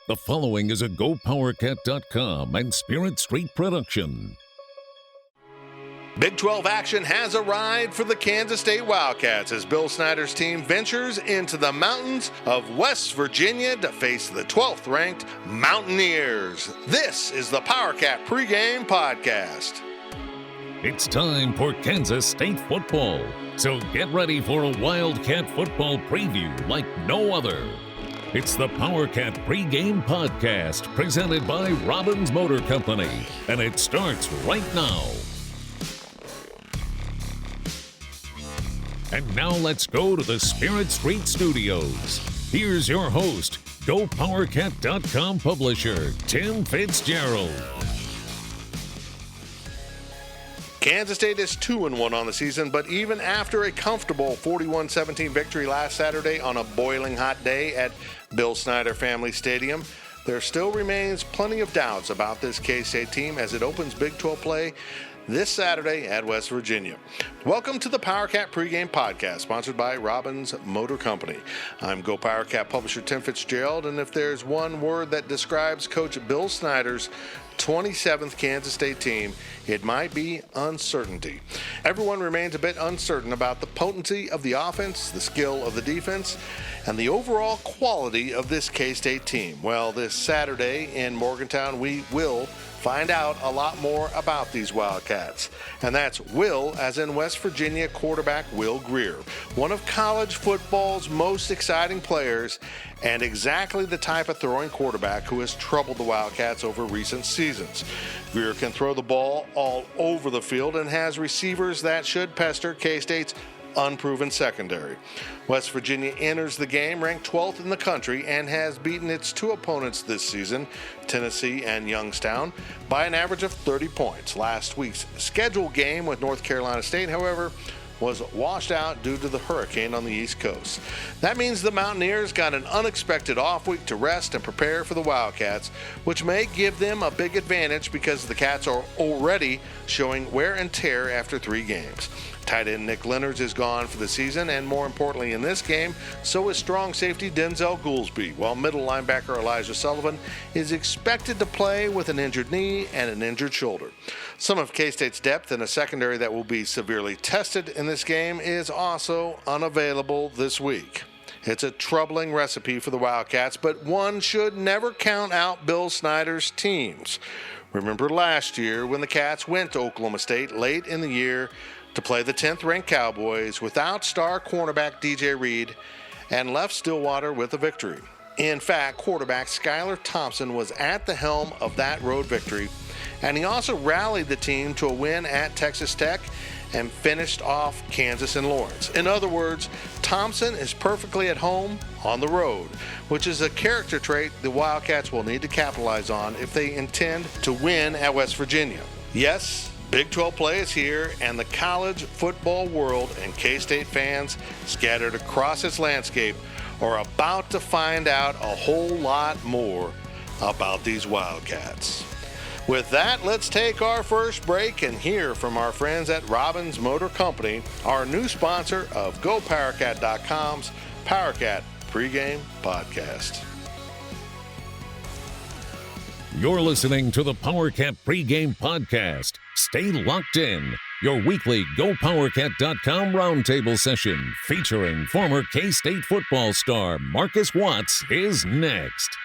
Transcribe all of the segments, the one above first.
The following is a GoPowercat.com and Spirit Street production. Big 12 action has arrived for the Kansas State Wildcats as Bill Snyder's team ventures into the mountains of West Virginia to face the 12th-ranked Mountaineers. This is the Powercat Pregame Podcast. It's time for Kansas State football, so get ready for a Wildcat football preview like no other. It's the Powercat Pregame Podcast presented by Robbins Motor Company, and it starts right now. And now let's go to the Spirit Street Studios. Here's your host, GoPowercat.com publisher, Tim Fitzgerald. Kansas State is 2-1 on the season, but even after a comfortable 41-17 victory last Saturday on a boiling hot day at Bill Snyder Family Stadium, there still remains plenty of doubts about this K-State team as it opens Big 12 play this Saturday at West Virginia. Welcome to the Powercat Pregame Podcast, sponsored by Robbins Motor Company. I'm GoPowercat publisher Tim Fitzgerald, and if there's one word that describes Coach Bill Snyder's 27th Kansas State team, it might be uncertainty. Everyone remains a bit uncertain about the potency of the offense, the skill of the defense, and the overall quality of this K-State team. Well, this Saturday in Morgantown, we will find out a lot more about these Wildcats. And that's Will, as in West Virginia quarterback Will Grier, one of college football's most exciting players and exactly the type of throwing quarterback who has troubled the Wildcats over recent seasons. Grier can throw the ball all over the field and has receivers that should pester K-State's unproven secondary. West Virginia enters the game ranked 12th in the country and has beaten its two opponents this season, Tennessee and Youngstown, by an average of 30 points. Last week's scheduled game with North Carolina State, however, was washed out due to the hurricane on the East Coast. That means the Mountaineers got an unexpected off week to rest and prepare for the Wildcats, which may give them a big advantage because the Cats are already showing wear and tear after 3 games. Tight end Nick Leonard is gone for the season, and more importantly in this game, so is strong safety Denzel Goolsby, while middle linebacker Elijah Sullivan is expected to play with an injured knee and an injured shoulder. Some of K-State's depth in a secondary that will be severely tested in this game is also unavailable this week. It's a troubling recipe for the Wildcats, but one should never count out Bill Snyder's teams. Remember last year when the Cats went to Oklahoma State late in the year to play the 10th-ranked Cowboys without star cornerback DJ Reed and left Stillwater with a victory. In fact, quarterback Skylar Thompson was at the helm of that road victory, and he also rallied the team to a win at Texas Tech and finished off Kansas and Lawrence. In other words, Thompson is perfectly at home on the road, which is a character trait the Wildcats will need to capitalize on if they intend to win at West Virginia. Yes, Big 12 play is here, and the college football world and K-State fans scattered across its landscape are about to find out a whole lot more about these Wildcats. With that, let's take our first break and hear from our friends at Robbins Motor Company, our new sponsor of GoPowercat.com's Powercat Pregame Podcast. You're listening to the Powercat Pregame Podcast. Stay locked in. Your weekly GoPowercat.com roundtable session featuring former K-State football star Marcus Watts is next.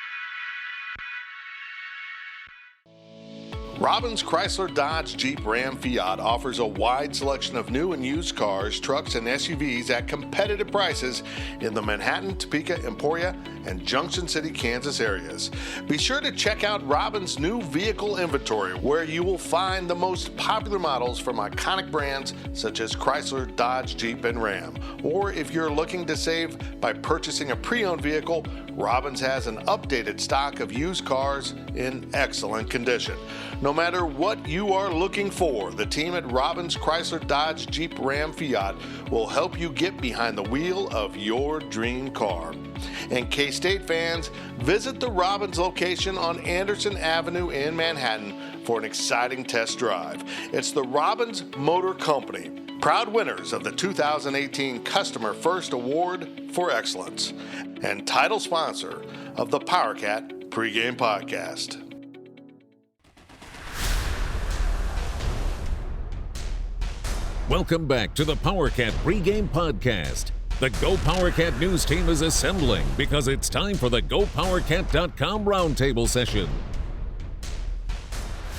Robbins Chrysler Dodge Jeep Ram Fiat offers a wide selection of new and used cars, trucks, and SUVs at competitive prices in the Manhattan, Topeka, Emporia, and Junction City, Kansas areas. Be sure to check out Robbins' new vehicle inventory, where you will find the most popular models from iconic brands such as Chrysler, Dodge, Jeep, and Ram. Or if you're looking to save by purchasing a pre-owned vehicle, Robbins has an updated stock of used cars in excellent condition. No matter what you are looking for, the team at Robbins Chrysler Dodge Jeep Ram Fiat will help you get behind the wheel of your dream car. And K-State fans, visit the Robbins location on Anderson Avenue in Manhattan for an exciting test drive. It's the Robbins Motor Company, proud winners of the 2018 Customer First Award for Excellence, and title sponsor of the Powercat Pregame Podcast. Welcome back to the Powercat Pregame Podcast. The Go Powercat news team is assembling because it's time for the GoPowercat.com roundtable session.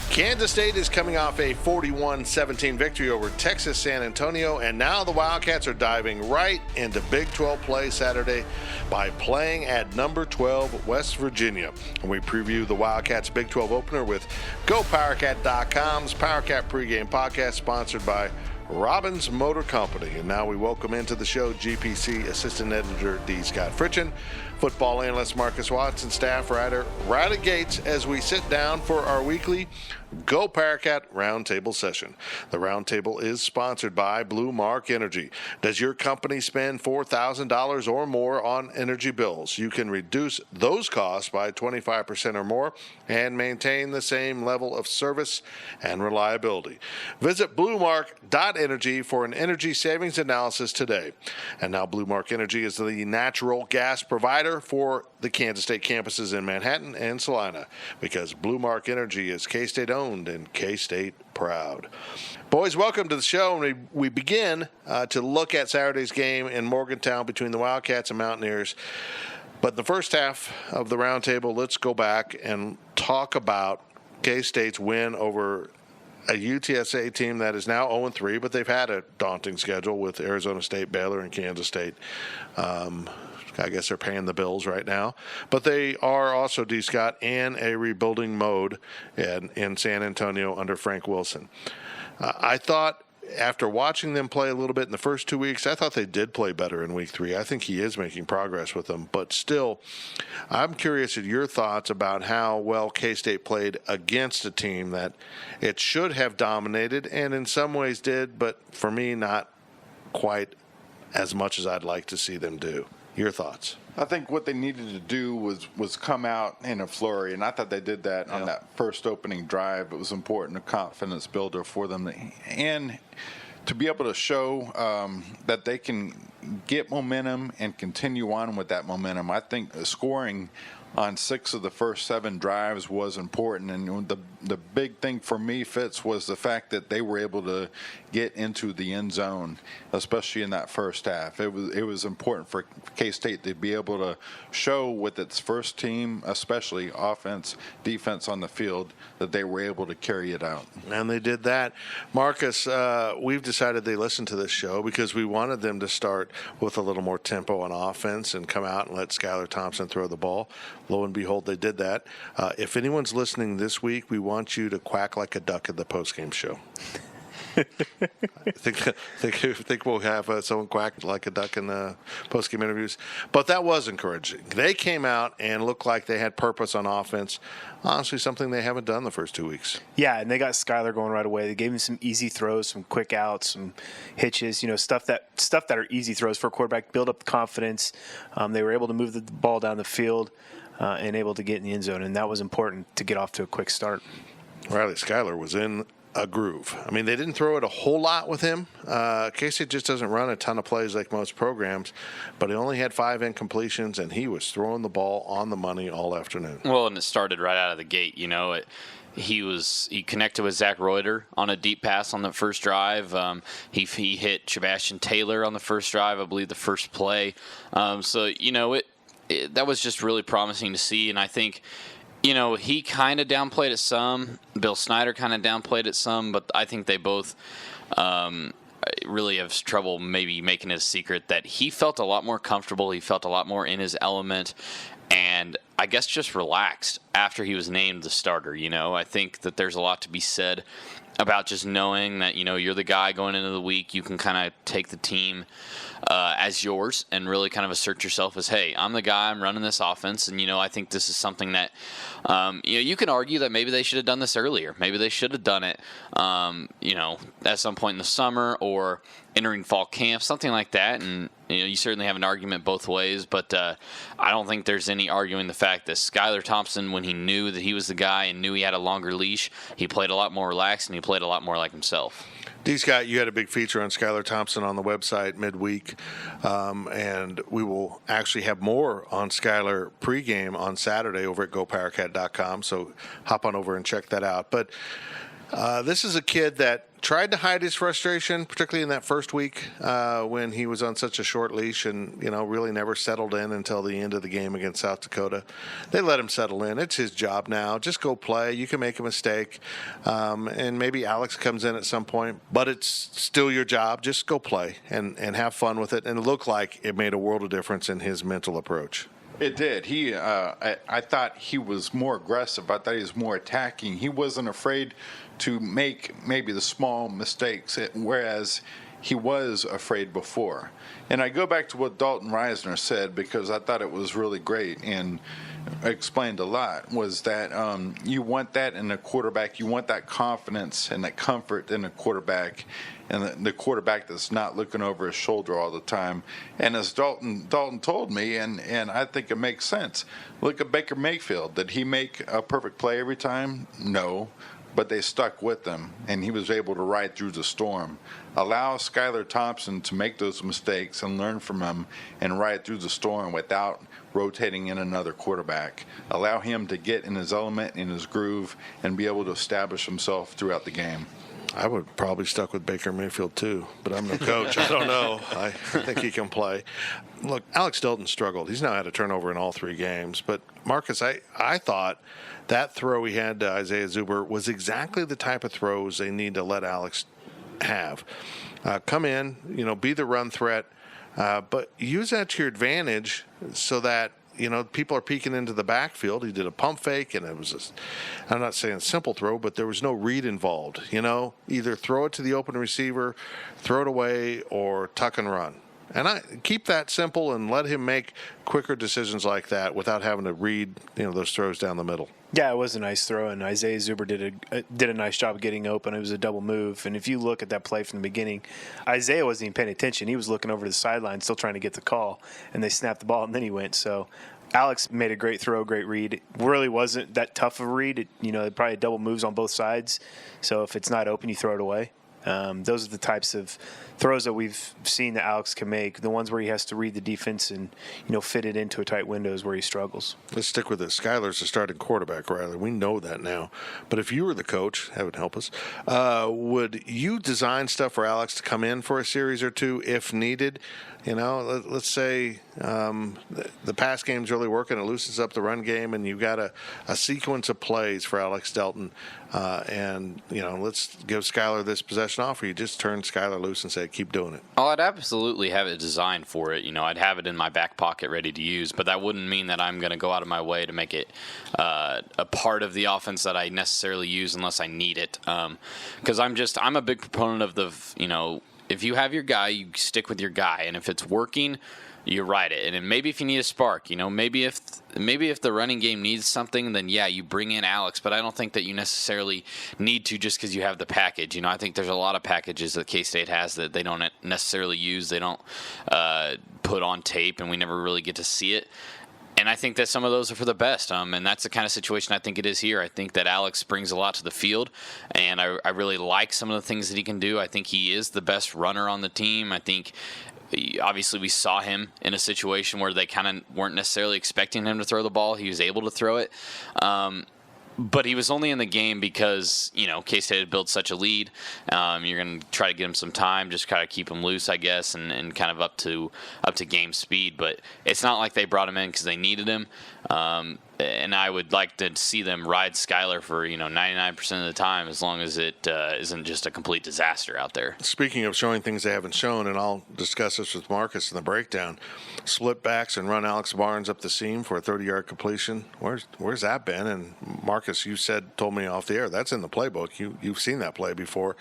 Kansas State is coming off a 41-17 victory over Texas San Antonio, and now the Wildcats are diving right into Big 12 play Saturday by playing at number 12 West Virginia. And we preview the Wildcats Big 12 opener with GoPowercat.com's Powercat Pregame Podcast, sponsored by Robbins Motor Company. And now we welcome into the show GPC Assistant Editor D. Scott Fritchen, football analyst Marcus Watson, staff writer Riley Gates, as we sit down for our weekly Go Powercat Roundtable session. The Roundtable is sponsored by Blue Mark Energy. Does your company spend $4,000 or more on energy bills? You can reduce those costs by 25% or more and maintain the same level of service and reliability. Visit bluemark.energy for an energy savings analysis today. And now Blue Mark Energy is the natural gas provider for the Kansas State campuses in Manhattan and Salina, because Blue Mark Energy is K-State owned and K-State proud. Boys, welcome to the show. And we begin to look at Saturday's game in Morgantown between the Wildcats and Mountaineers. But in the first half of the roundtable, let's go back and talk about K-State's win over a UTSA team that is now 0-3, but they've had a daunting schedule with Arizona State, Baylor, and Kansas State. I guess they're paying the bills right now. But they are also, D. Scott, in a rebuilding mode in San Antonio under Frank Wilson. I thought, after watching them play a little bit in the first 2 weeks, I thought they did play better in week 3. I think he is making progress with them. But still, I'm curious at your thoughts about how well K-State played against a team that it should have dominated and in some ways did, but for me, not quite as much as I'd like to see them do. Your thoughts? I think what they needed to do was come out in a flurry, and I thought they did that on that first opening drive. It was important, a confidence builder for them, and to be able to show that they can get momentum and continue on with that momentum. I think scoring on 6 of the first 7 drives was important, and the big thing for me, Fitz, was the fact that they were able to get into the end zone, especially in that first half. It was important for K-State to be able to show with its first team, especially offense, defense on the field, that they were able to carry it out. And they did that. Marcus, we've decided they listen to this show because we wanted them to start with a little more tempo on offense and come out and let Skylar Thompson throw the ball. Lo and behold, they did that. If anyone's listening this week, we want you to quack like a duck at the postgame show. I think we'll have someone quack like a duck in the postgame interviews. But that was encouraging. They came out and looked like they had purpose on offense. Honestly, something they haven't done the first 2 weeks. Yeah, and they got Skylar going right away. They gave him some easy throws, some quick outs, some hitches, stuff that are easy throws for a quarterback, build up the confidence. They were able to move the ball down the field and able to get in the end zone, and that was important to get off to a quick start. Riley, Skylar was in a groove. I mean, they didn't throw it a whole lot with him. K-State just doesn't run a ton of plays like most programs, but he only had 5 incompletions, and he was throwing the ball on the money all afternoon. Well, and it started right out of the gate. He connected with Zach Reuter on a deep pass on the first drive. He hit Sebastian Taylor on the first drive, I believe the first play. That was just really promising to see, and I think he kind of downplayed it some. Bill Snyder kind of downplayed it some, but I think they both really have trouble maybe making it a secret that he felt a lot more comfortable. He felt a lot more in his element, and I guess just relaxed after he was named the starter. I think that there's a lot to be said about just knowing that, you're the guy going into the week. You can kind of take the team as yours and really kind of assert yourself as, hey, I'm the guy, I'm running this offense. And, I think this is something that, you can argue that maybe they should have done this earlier. Maybe they should have done it, at some point in the summer or entering fall camp, something like that. And you certainly have an argument both ways, but I don't think there's any arguing the fact that Skylar Thompson, when he knew that he was the guy and knew he had a longer leash, he played a lot more relaxed and he played a lot more like himself. D. Scott, you had a big feature on Skylar Thompson on the website midweek, and we will actually have more on Skylar pregame on Saturday over at GoPowercat.com, so hop on over and check that out. But this is a kid that tried to hide his frustration, particularly in that first week when he was on such a short leash and, really never settled in until the end of the game against South Dakota. They let him settle in. It's his job now. Just go play. You can make a mistake. And maybe Alex comes in at some point, but it's still your job. Just go play and have fun with it. And it looked like it made a world of difference in his mental approach. It did. I thought he was more aggressive. I thought he was more attacking. He wasn't afraid to make maybe the small mistakes, whereas he was afraid before. And I go back to what Dalton Reisner said, because I thought it was really great and explained a lot, was that you want that in a quarterback. You want that confidence and that comfort in a quarterback, and the quarterback that's not looking over his shoulder all the time. And as Dalton told me, and I think it makes sense, look at Baker Mayfield. Did he make a perfect play every time? No. But they stuck with him, and he was able to ride through the storm. Allow Skylar Thompson to make those mistakes and learn from him and ride through the storm without rotating in another quarterback. Allow him to get in his element, in his groove, and be able to establish himself throughout the game. I would probably stuck with Baker Mayfield too, but I'm no coach. I don't know. I think he can play. Look, Alex Delton struggled. He's now had a turnover in all 3 games. But, Marcus, I thought that throw he had to Isaiah Zuber was exactly the type of throws they need to let Alex have. Come in, be the run threat, but use that to your advantage so that people are peeking into the backfield. He did a pump fake, and it was I'm not saying a simple throw, but there was no read involved. Either throw it to the open receiver, throw it away, or tuck and run. And I keep that simple and let him make quicker decisions like that without having to read, those throws down the middle. Yeah, it was a nice throw, and Isaiah Zuber did a nice job of getting open. It was a double move, and if you look at that play from the beginning, Isaiah wasn't even paying attention. He was looking over to the sideline, still trying to get the call, and they snapped the ball, and then he went. So Alex made a great throw, great read. It really wasn't that tough of a read. Probably double moves on both sides. So if it's not open, you throw it away. Those are the types of throws that we've seen that Alex can make. The ones where he has to read the defense and fit it into a tight window is where he struggles. Let's stick with it. Skylar's the starting quarterback, Riley. We know that now. But if you were the coach, heaven help us, would you design stuff for Alex to come in for a series or two if needed? Let's say the pass game's really working. It loosens up the run game, and you've got a sequence of plays for Alex Delton. Let's give Skylar this possession off, or you just turn Skylar loose and say, keep doing it. Oh, I'd absolutely have it designed for it. I'd have it in my back pocket ready to use, but that wouldn't mean that I'm going to go out of my way to make it a part of the offense that I necessarily use unless I need it. Because I'm a big proponent of if you have your guy, you stick with your guy, and if it's working, you ride it. And then maybe if you need a spark, maybe if the running game needs something, then yeah, you bring in Alex. But I don't think that you necessarily need to just because you have the package. I think there's a lot of packages that K-State has that they don't necessarily use. They don't put on tape, and we never really get to see it. And I think that some of those are for the best, and that's the kind of situation I think it is here. I think that Alex brings a lot to the field, and I really like some of the things that he can do. I think he is the best runner on the team. I think, obviously, we saw him in a situation where they kind of weren't necessarily expecting him to throw the ball. He was able to throw it. But he was only in the game because, K-State had built such a lead. You're going to try to get him some time, just kind of keep him loose, I guess, and kind of up to game speed. But it's not like they brought him in because they needed him. And I would like to see them ride Skylar for 99% of the time, as long as it isn't just a complete disaster out there. Speaking of showing things they haven't shown, and I'll discuss this with Marcus in the breakdown, split backs and run Alex Barnes up the seam for a 30-yard completion. Where's that been? And Marcus, you told me off the air, that's in the playbook. You've seen that play before,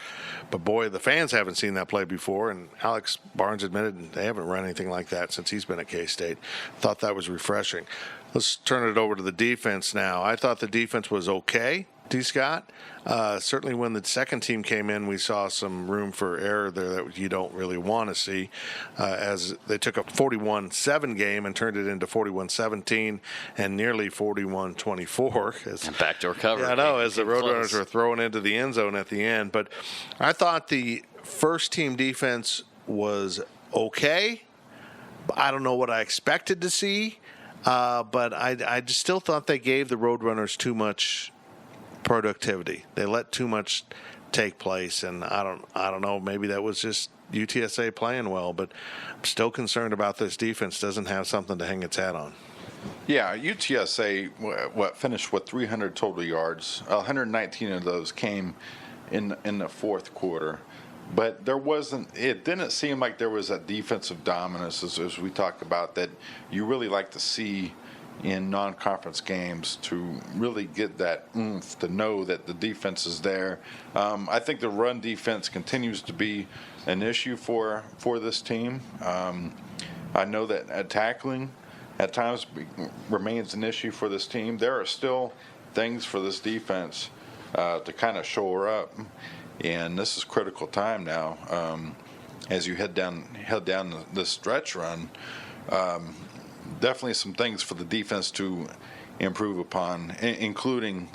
but boy, the fans haven't seen that play before. And Alex Barnes admitted they haven't run anything like that since he's been at K-State. Thought that was refreshing. Let's turn it over to the defense now. I thought the defense was okay. D. Scott. Certainly when the second team came in, we saw some room for error there that you don't really want to see, as they took a 41-7 game and turned it into 41-17 and nearly 41-24. Backdoor cover. Yeah, I know, as the Roadrunners were throwing into the end zone at the end. But I thought the first team defense was okay. I don't know what I expected to see, but I just still thought they gave the Roadrunners too much productivity. They let too much take place, and I don't know. Maybe that was just UTSA playing well, but I'm still concerned about this defense. Doesn't have something to hang its hat on. Yeah, UTSA finished with 300 total yards. 119 of those came in the fourth quarter. But it didn't seem like there was a defensive dominance, as we talked about, that you really like to see in non-conference games to really get that oomph, to know that the defense is there. I think the run defense continues to be an issue for this team. I know that tackling at times remains an issue for this team. There are still things for this defense to kind of shore up. And this is critical time now, as you head down the stretch run. Definitely some things for the defense to improve upon, including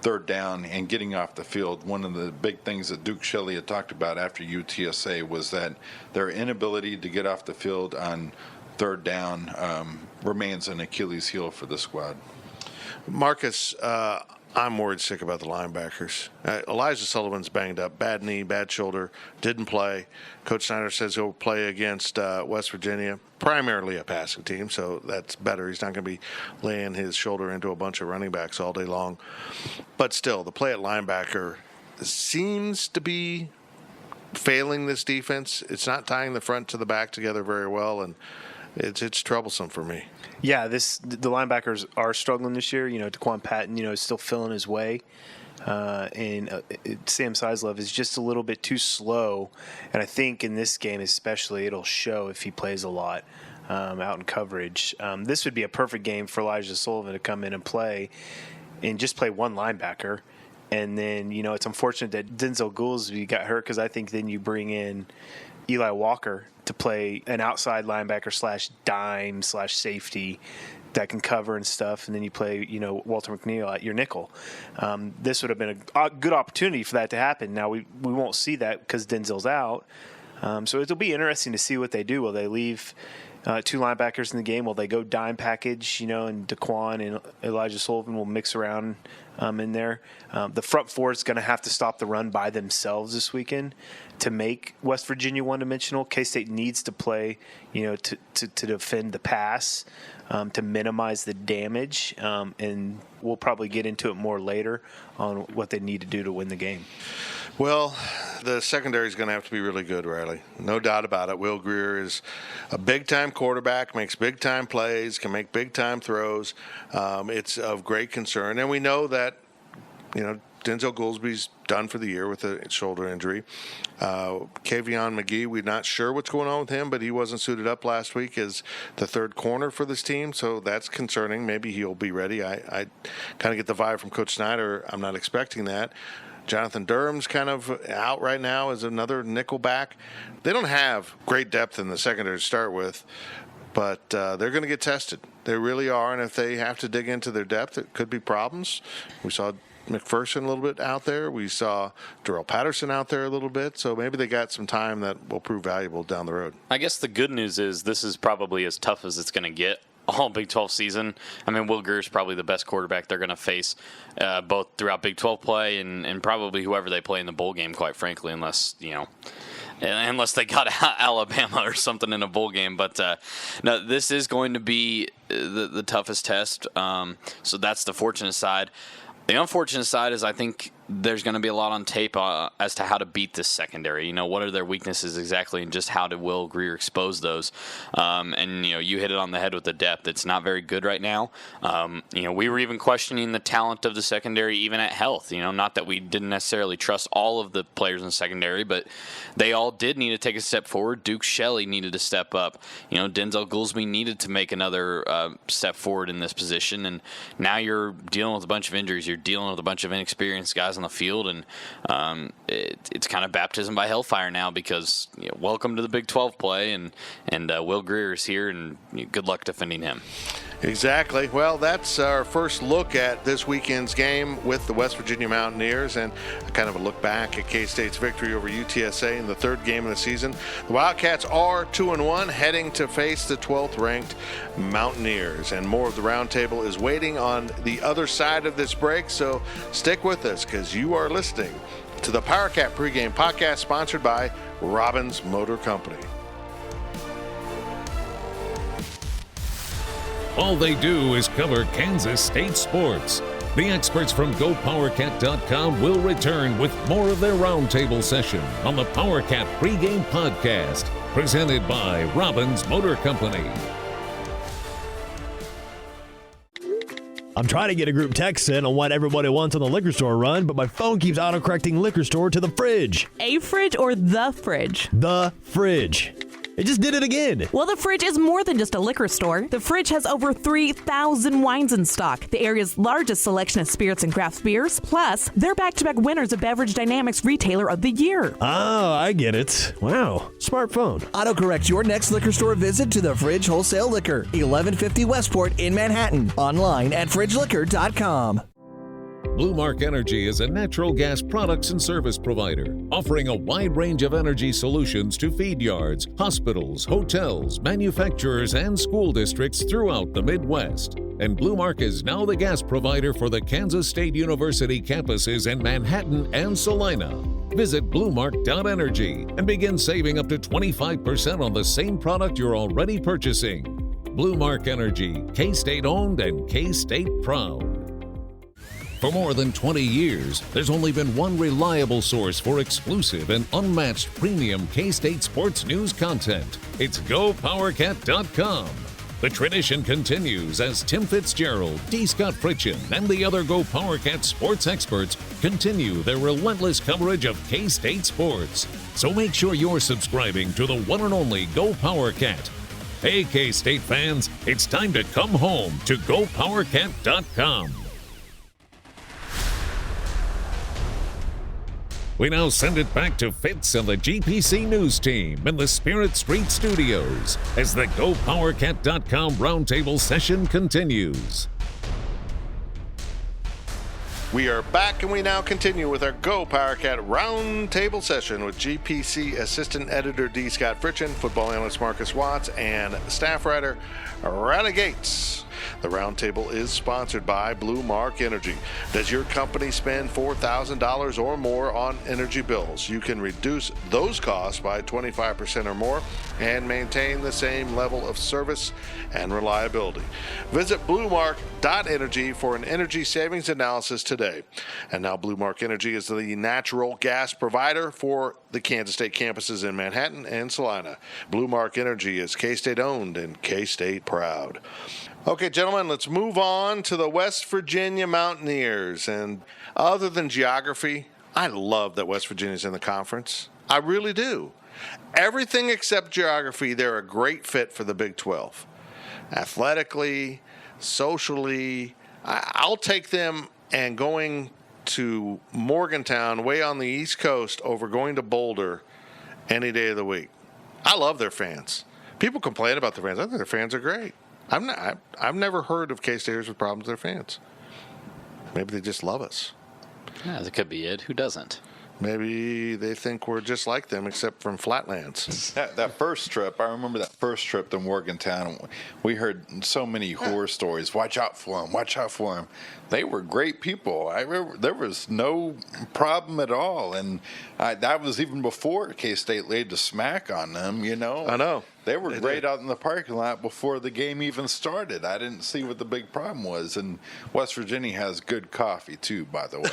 third down and getting off the field. One of the big things that Duke Shelley had talked about after UTSA was that their inability to get off the field on third down remains an Achilles heel for the squad. Marcus, I'm worried sick about the linebackers. Elijah Sullivan's banged up. Bad knee, bad shoulder, didn't play. Coach Snyder says he'll play against West Virginia, primarily a passing team, so that's better. He's not going to be laying his shoulder into a bunch of running backs all day long. But still, the play at linebacker seems to be failing this defense. It's not tying the front to the back together very well, and it's troublesome for me. Yeah, the linebackers are struggling this year. Daquan Patton, is still filling his way. And Sam Sizlove is just a little bit too slow. And I think in this game especially, it'll show if he plays a lot out in coverage. This would be a perfect game for Elijah Sullivan to come in and play and just play one linebacker. And then, it's unfortunate that Denzel Goolsby got hurt, because I think then you bring in Eli Walker to play an outside linebacker / dime / safety that can cover and stuff, and then you play, Walter McNeil at your nickel. This would have been a good opportunity for that to happen. Now we won't see that because Denzel's out. So it'll be interesting to see what they do. Will they leave two linebackers in the game? Will they go dime package, and Daquan and Elijah Sullivan will mix around in there? The front four is going to have to stop the run by themselves this weekend to make West Virginia one-dimensional. K-State needs to play, to defend the pass, to minimize the damage, and we'll probably get into it more later on what they need to do to win the game. Well, the secondary is going to have to be really good, Riley. No doubt about it. Will Greer is a big-time quarterback, makes big-time plays, can make big-time throws. It's of great concern. And we know that, Denzel Goolsby's done for the year with a shoulder injury. Kavion McGee, we're not sure what's going on with him, but he wasn't suited up last week as the third corner for this team, so that's concerning. Maybe he'll be ready. I kind of get the vibe from Coach Snyder. I'm not expecting that. Jonathan Durham's kind of out right now as another nickel back. They don't have great depth in the secondary to start with, but they're going to get tested. They really are, and if they have to dig into their depth, it could be problems. We saw McPherson a little bit out there. We saw Darrell Patterson out there a little bit, so maybe they got some time that will prove valuable down the road. I guess the good news is this is probably as tough as it's going to get all Big 12 season. I mean, Will Greer's probably the best quarterback they're going to face both throughout Big 12 play and probably whoever they play in the bowl game, quite frankly, unless they got Alabama or something in a bowl game. But no, this is going to be the toughest test. So that's the fortunate side. The unfortunate side is I think there's going to be a lot on tape as to how to beat this secondary. What are their weaknesses exactly, and just how did Will Greer expose those? And you hit it on the head with the depth. It's not very good right now. We were even questioning the talent of the secondary even at health. Not that we didn't necessarily trust all of the players in the secondary, but they all did need to take a step forward. Duke Shelley needed to step up. Denzel Goolsby needed to make another step forward in this position. And now you're dealing with a bunch of injuries. You're dealing with a bunch of inexperienced guys on the field, and it's kind of baptism by hellfire now, because welcome to the Big 12 play, and Will Greer is here, and good luck defending him. Exactly. Well, that's our first look at this weekend's game with the West Virginia Mountaineers, and kind of a look back at K-State's victory over UTSA in the third game of the season. The Wildcats are 2-1, heading to face the 12th-ranked Mountaineers. And more of the roundtable is waiting on the other side of this break, so stick with us, because you are listening to the Powercat Pregame Podcast, sponsored by Robbins Motor Company. All they do is cover Kansas State sports. The experts from GoPowerCat.com will return with more of their roundtable session on the Powercat Pregame Podcast, presented by Robbins Motor Company. I'm trying to get a group text in on what everybody wants on the liquor store run, but my phone keeps autocorrecting liquor store to the fridge. A fridge or the fridge? The fridge. It just did it again. Well, the Fridge is more than just a liquor store. The Fridge has over 3,000 wines in stock, the area's largest selection of spirits and craft beers. Plus, they're back-to-back winners of Beverage Dynamics Retailer of the Year. Oh, I get it. Wow, smartphone. Autocorrect your next liquor store visit to the Fridge Wholesale Liquor, 1150 Westport in Manhattan. Online at fridgeliquor.com. Blue Mark Energy is a natural gas products and service provider, offering a wide range of energy solutions to feed yards, hospitals, hotels, manufacturers, and school districts throughout the Midwest. And Blue Mark is now the gas provider for the Kansas State University campuses in Manhattan and Salina. Visit bluemark.energy and begin saving up to 25% on the same product you're already purchasing. Blue Mark Energy, K-State owned and K-State proud. For more than 20 years, there's only been one reliable source for exclusive and unmatched premium K-State sports news content. It's GoPowerCat.com. The tradition continues as Tim Fitzgerald, D. Scott Fritchen, and the other GoPowerCat sports experts continue their relentless coverage of K-State sports. So make sure you're subscribing to the one and only GoPowerCat. Hey, K-State fans, it's time to come home to GoPowerCat.com. We now send it back to Fitz and the GPC News team in the Spirit Street Studios as the GoPowerCat.com roundtable session continues. We are back, and we now continue with our Go Powercat roundtable session with GPC Assistant Editor D. Scott Fritchen, Football Analyst Marcus Watts, and Staff Writer Rana Gates. The roundtable is sponsored by Blue Mark Energy. Does your company spend $4,000 or more on energy bills? You can reduce those costs by 25% or more and maintain the same level of service and reliability. Visit bluemark.energy for an energy savings analysis today. And now Blue Mark Energy is the natural gas provider for the Kansas State campuses in Manhattan and Salina. Blue Mark Energy is K-State owned and K-State proud. Okay, gentlemen, let's move on to the West Virginia Mountaineers. And other than geography, I love that West Virginia's in the conference. I really do. Everything except geography, they're a great fit for the Big 12. Athletically, socially, I'll take them, and going to Morgantown way on the East Coast over going to Boulder any day of the week. I love their fans. People complain about their fans. I think their fans are great. I've never heard of K-Staters with problems with their fans. Maybe they just love us. Yeah, that could be it. Who doesn't? Maybe they think we're just like them, except from Flatlands. That first trip, I remember that first trip to Morgantown. We heard so many horror stories. Watch out for them. Watch out for them. They were great people. There was no problem at all. And that was even before K-State laid the smack on them, you know. I know. They were great out in the parking lot before the game even started. I didn't see what the big problem was. And West Virginia has good coffee, too, by the way.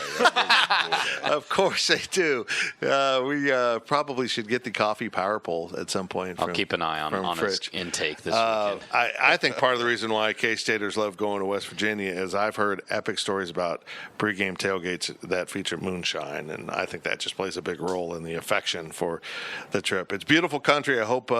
Of course they do. We probably should get the coffee power pole at some point. I'll keep an eye on his intake this weekend. I think part of the reason why K-Staters love going to West Virginia is I've heard epic stories about pregame tailgates that feature moonshine, and I think that just plays a big role in the affection for the trip. It's beautiful country. I hope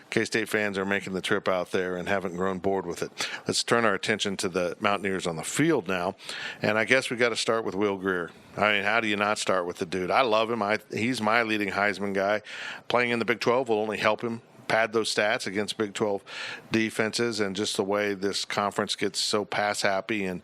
K-State fans are making the trip out there and haven't grown bored with it. Let's turn our attention to the Mountaineers on the field now, and I guess we got to start with Will Grier. I mean, how do you not start with the dude? I love him. He's my leading Heisman guy. Playing in the Big 12 will only help him pad those stats against Big 12 defenses, and just the way this conference gets so pass happy and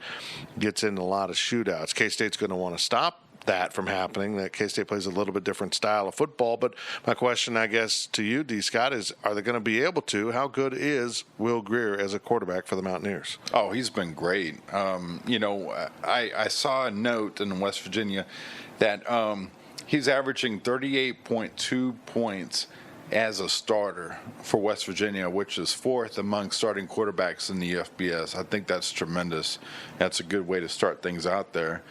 gets into a lot of shootouts. K-State's going to want to stop that from happening. That K-State plays a little bit different style of football. But my question, I guess, to you, D. Scott, is are they going to be able to? How good is Will Grier as a quarterback for the Mountaineers? Oh, he's been great. I saw a note in West Virginia that he's averaging 38.2 points as a starter for West Virginia, which is fourth among starting quarterbacks in the FBS. I think that's tremendous. That's a good way to start things out there.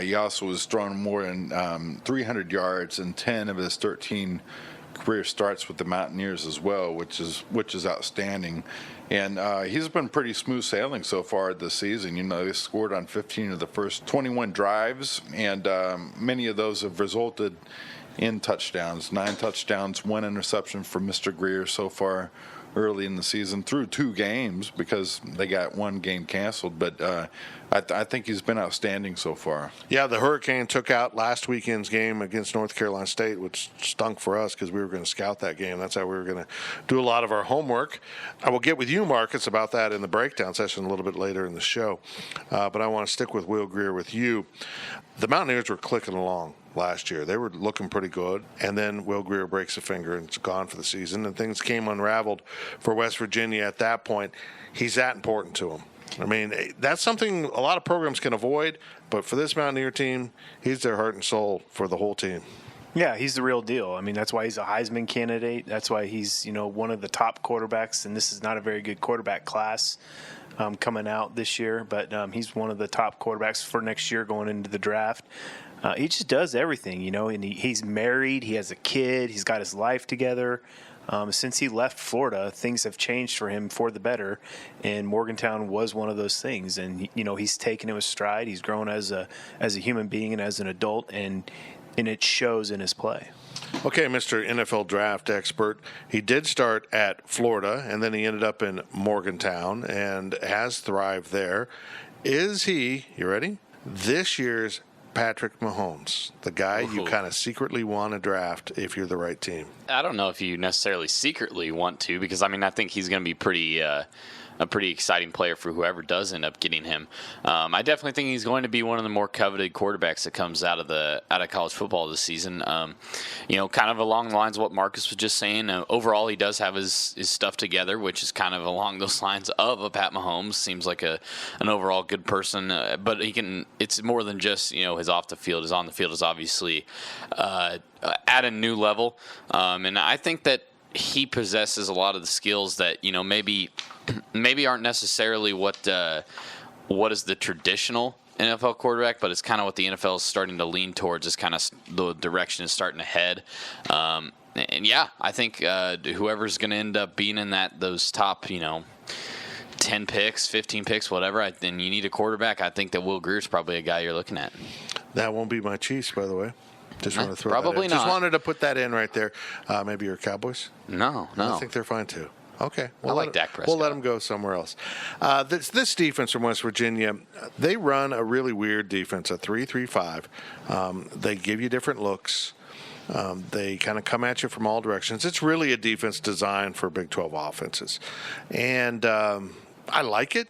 He also has thrown more than 300 yards in 10 of his 13 career starts with the Mountaineers as well, which is outstanding. And he's been pretty smooth sailing so far this season. You know, they scored on 15 of the first 21 drives, and many of those have resulted in touchdowns. 9 touchdowns, 1 interception for Mr. Grier so far early in the season through 2 games because they got 1 game canceled. But I think he's been outstanding so far. Yeah, the Hurricane took out last weekend's game against North Carolina State, which stunk for us because we were going to scout that game. That's how we were going to do a lot of our homework. I will get with you, Marcus, about that in the breakdown session a little bit later in the show. But I want to stick with Will Grier with you. The Mountaineers were clicking along last year. They were looking pretty good, and then Will Grier breaks a finger and it's gone for the season, and things came unraveled for West Virginia at that point. He's that important to them. I mean, that's something a lot of programs can avoid, but for this Mountaineer team, he's their heart and soul for the whole team. Yeah, he's the real deal. I mean, that's why he's a Heisman candidate. That's why he's, one of the top quarterbacks, and this is not a very good quarterback class coming out this year, but he's one of the top quarterbacks for next year going into the draft. He just does everything, and he's married, he has a kid, he's got his life together. Since he left Florida, things have changed for him for the better, and Morgantown was one of those things. And he's taken it with stride. He's grown as a human being and as an adult, and it shows in his play. Okay, Mr. NFL draft expert. He did start at Florida, and then he ended up in Morgantown and has thrived there. Is he, you ready, this year's Patrick Mahomes, the guy you kind of secretly want to draft if you're the right team? I don't know if you necessarily secretly want to, because I think he's going to be a pretty exciting player for whoever does end up getting him. I definitely think he's going to be one of the more coveted quarterbacks that comes out of college football this season. Kind of along the lines of what Marcus was just saying. Overall, he does have his stuff together, which is kind of along those lines of a Pat Mahomes. Seems like an overall good person, but he can. It's more than just his off the field. His on the field is obviously at a new level, and I think that he possesses a lot of the skills that maybe aren't necessarily what is the traditional NFL quarterback, but it's kind of what the NFL is starting to lean towards. Is kind of the direction is starting to head. And yeah, I think whoever's going to end up being in those top 10 picks, 15 picks, whatever, then you need a quarterback. I think that Will Grier's probably a guy you're looking at. That won't be my Chiefs, by the way. Just want to throw probably that in. not. Just wanted to put that in right there. Maybe your Cowboys? No. I think they're fine too. Okay. I like Dak Prescott. We'll let them go somewhere else. This defense from West Virginia, they run a really weird defense, a 3-3-5. They give you different looks. They kind of come at you from all directions. It's really a defense designed for Big 12 offenses. And I like it.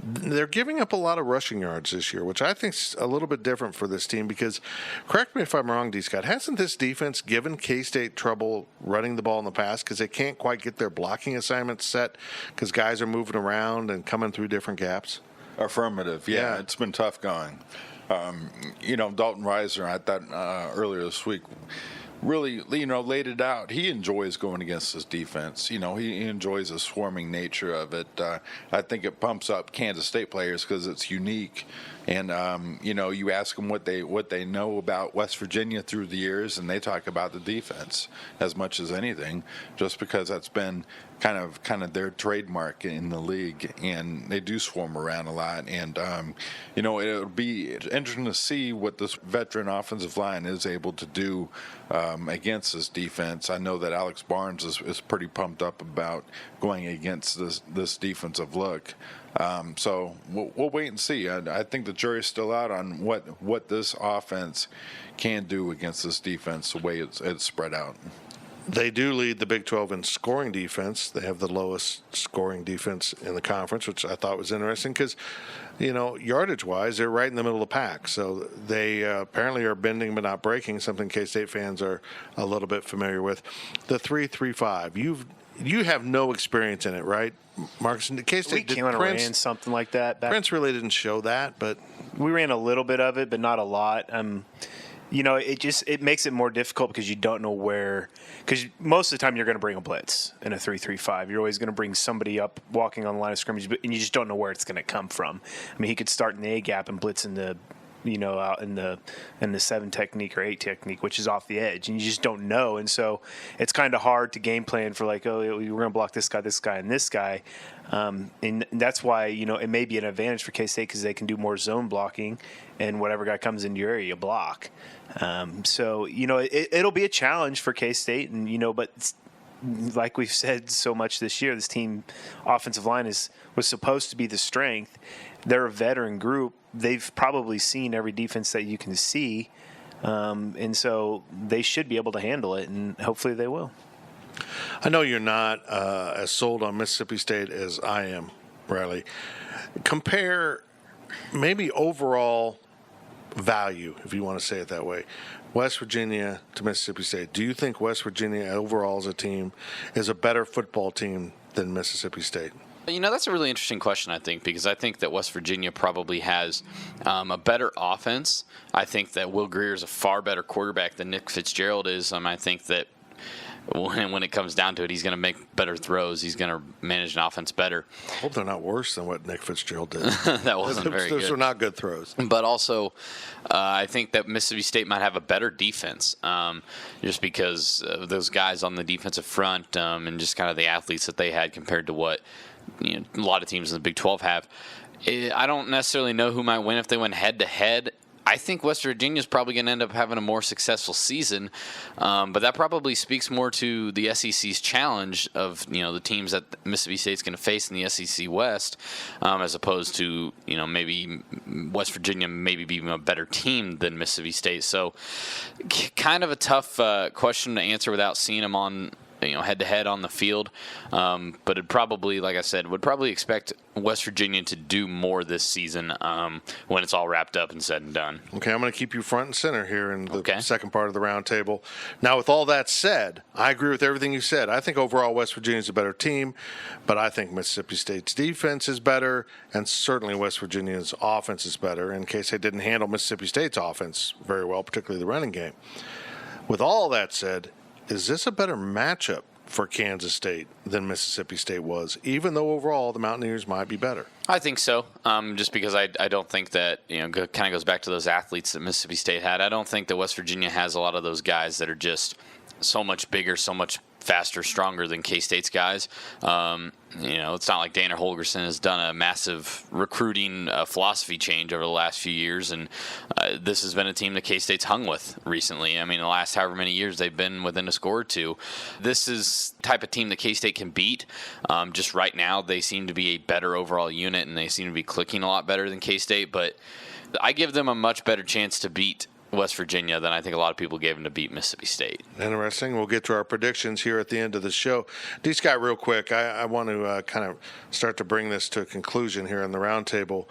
They're giving up a lot of rushing yards this year, which I think is a little bit different for this team because, correct me if I'm wrong, D. Scott, hasn't this defense given K-State trouble running the ball in the past because they can't quite get their blocking assignments set because guys are moving around and coming through different gaps? Affirmative, yeah. It's been tough going. Dalton Reiser, I thought earlier this week, really, laid it out. He enjoys going against his defense. He enjoys the swarming nature of it. I think it pumps up Kansas State players because it's unique. And you ask them what they know about West Virginia through the years, and they talk about the defense as much as anything, just because that's been kind of their trademark in the league, and they do swarm around a lot. And it'll be interesting to see what this veteran offensive line is able to do against this defense. I know that Alex Barnes is pretty pumped up about going against this defensive look. So we'll wait and see. I think the jury's still out on what this offense can do against this defense, the way it's spread out. They do lead the Big 12 in scoring defense. They have the lowest scoring defense in the conference, which I thought was interesting because, yardage-wise, they're right in the middle of the pack. So they apparently are bending but not breaking, something K-State fans are a little bit familiar with. The 3-3-5, you have no experience in it, right, Marcus? K-State ran something like that. Prince really didn't show that, but we ran a little bit of it, but not a lot. It makes it more difficult because you don't know where. Because most of the time you're going to bring a blitz in a 3-3-5. You're always going to bring somebody up walking on the line of scrimmage, and you just don't know where it's going to come from. I mean, he could start in the A gap and blitz in the out in the 7 technique or 8 technique, which is off the edge, and you just don't know. And so it's kind of hard to game plan for we're going to block this guy, and this guy. And that's why, it may be an advantage for K-State because they can do more zone blocking, and whatever guy comes into your area, you block. So it'll be a challenge for K-State, and but like we've said so much this year, this team offensive line was supposed to be the strength. They're a veteran group. They've probably seen every defense that you can see, and so they should be able to handle it, and hopefully they will. I know you're not as sold on Mississippi State as I am, Riley. Compare maybe overall value, if you want to say it that way, West Virginia to Mississippi State. Do you think West Virginia overall as a team is a better football team than Mississippi State? That's a really interesting question, I think, because I think that West Virginia probably has a better offense. I think that Will Greer is a far better quarterback than Nick Fitzgerald is. I think that when it comes down to it, he's going to make better throws. He's going to manage an offense better. I hope they're not worse than what Nick Fitzgerald did. That wasn't very good. Those were not good throws. But also, I think that Mississippi State might have a better defense just because of those guys on the defensive front and just kind of the athletes that they had compared to what a lot of teams in the Big 12 have. I don't necessarily know who might win if they went head-to-head. I think West Virginia is probably going to end up having a more successful season, but that probably speaks more to the SEC's challenge of the teams that Mississippi State's going to face in the SEC West, as opposed to maybe West Virginia maybe being a better team than Mississippi State. So, kind of a tough question to answer without seeing them on head-to-head on the field. But it probably, like I said, would probably expect West Virginia to do more this season when it's all wrapped up and said and done. Okay, I'm going to keep you front and center here in the second part of the round table. Now, with all that said, I agree with everything you said. I think overall West Virginia is a better team, but I think Mississippi State's defense is better, and certainly West Virginia's offense is better, in case they didn't handle Mississippi State's offense very well, particularly the running game. With all that said, is this a better matchup for Kansas State than Mississippi State was, even though overall the Mountaineers might be better? I think so, just because I don't think that, kind of goes back to those athletes that Mississippi State had. I don't think that West Virginia has a lot of those guys that are just so much bigger, so much faster, stronger than K-State's guys. It's not like Dana Holgerson has done a massive recruiting philosophy change over the last few years, and this has been a team that K-State's hung with recently. I mean, the last however many years they've been within a score or two. This is the type of team that K-State can beat. Just right now, they seem to be a better overall unit, and they seem to be clicking a lot better than K-State, but I give them a much better chance to beat West Virginia than I think a lot of people gave them to beat Mississippi State. Interesting. We'll get to our predictions here at the end of the show. D. Scott, real quick, I want to kind of start to bring this to a conclusion here in the roundtable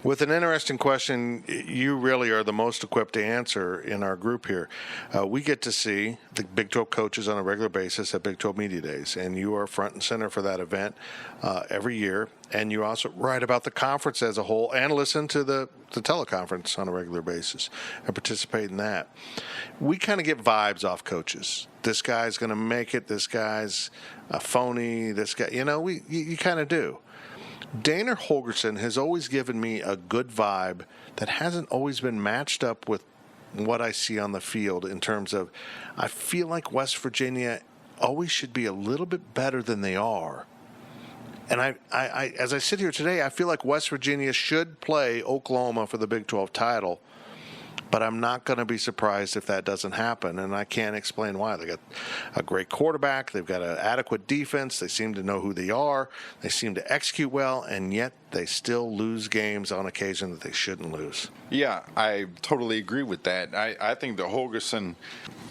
with an interesting question you really are the most equipped to answer in our group here. We get to see the Big 12 coaches on a regular basis at Big 12 Media Days, and you are front and center for that event every year. and you also write about the conference as a whole and listen to the teleconference on a regular basis and participate in that. We kind of get vibes off coaches. This guy's going to make it. This guy's a phony. This guy, you kind of do. Dana Holgorsen has always given me a good vibe that hasn't always been matched up with what I see on the field in terms of I feel like West Virginia always should be a little bit better than they are. And I as I sit here today, I feel like West Virginia should play Oklahoma for the Big 12 title, but I'm not going to be surprised if that doesn't happen, and I can't explain why. They got a great quarterback. They've got an adequate defense. They seem to know who they are. They seem to execute well, and yet they still lose games on occasion that they shouldn't lose. Yeah, I totally agree with that. I think that Holgorsen,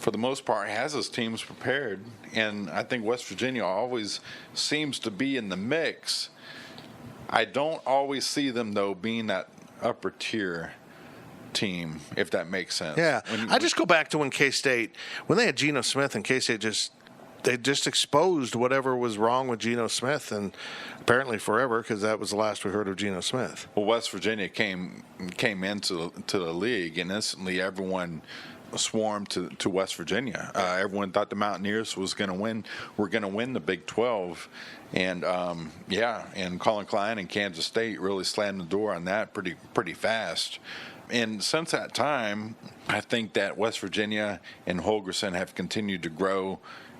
for the most part, has his teams prepared, and I think West Virginia always seems to be in the mix. I don't always see them, though, being that upper tier team, if that makes sense. Yeah, I just go back to when K-State, when they had Geno Smith, and K-State they just exposed whatever was wrong with Geno Smith, and apparently forever, because that was the last we heard of Geno Smith. Well, West Virginia came into the league, and instantly everyone swarmed to West Virginia. Everyone thought the Mountaineers were going to win the Big 12, and and Colin Klein and Kansas State really slammed the door on that pretty fast. And since that time, I think that West Virginia and Holgorsen have continued to grow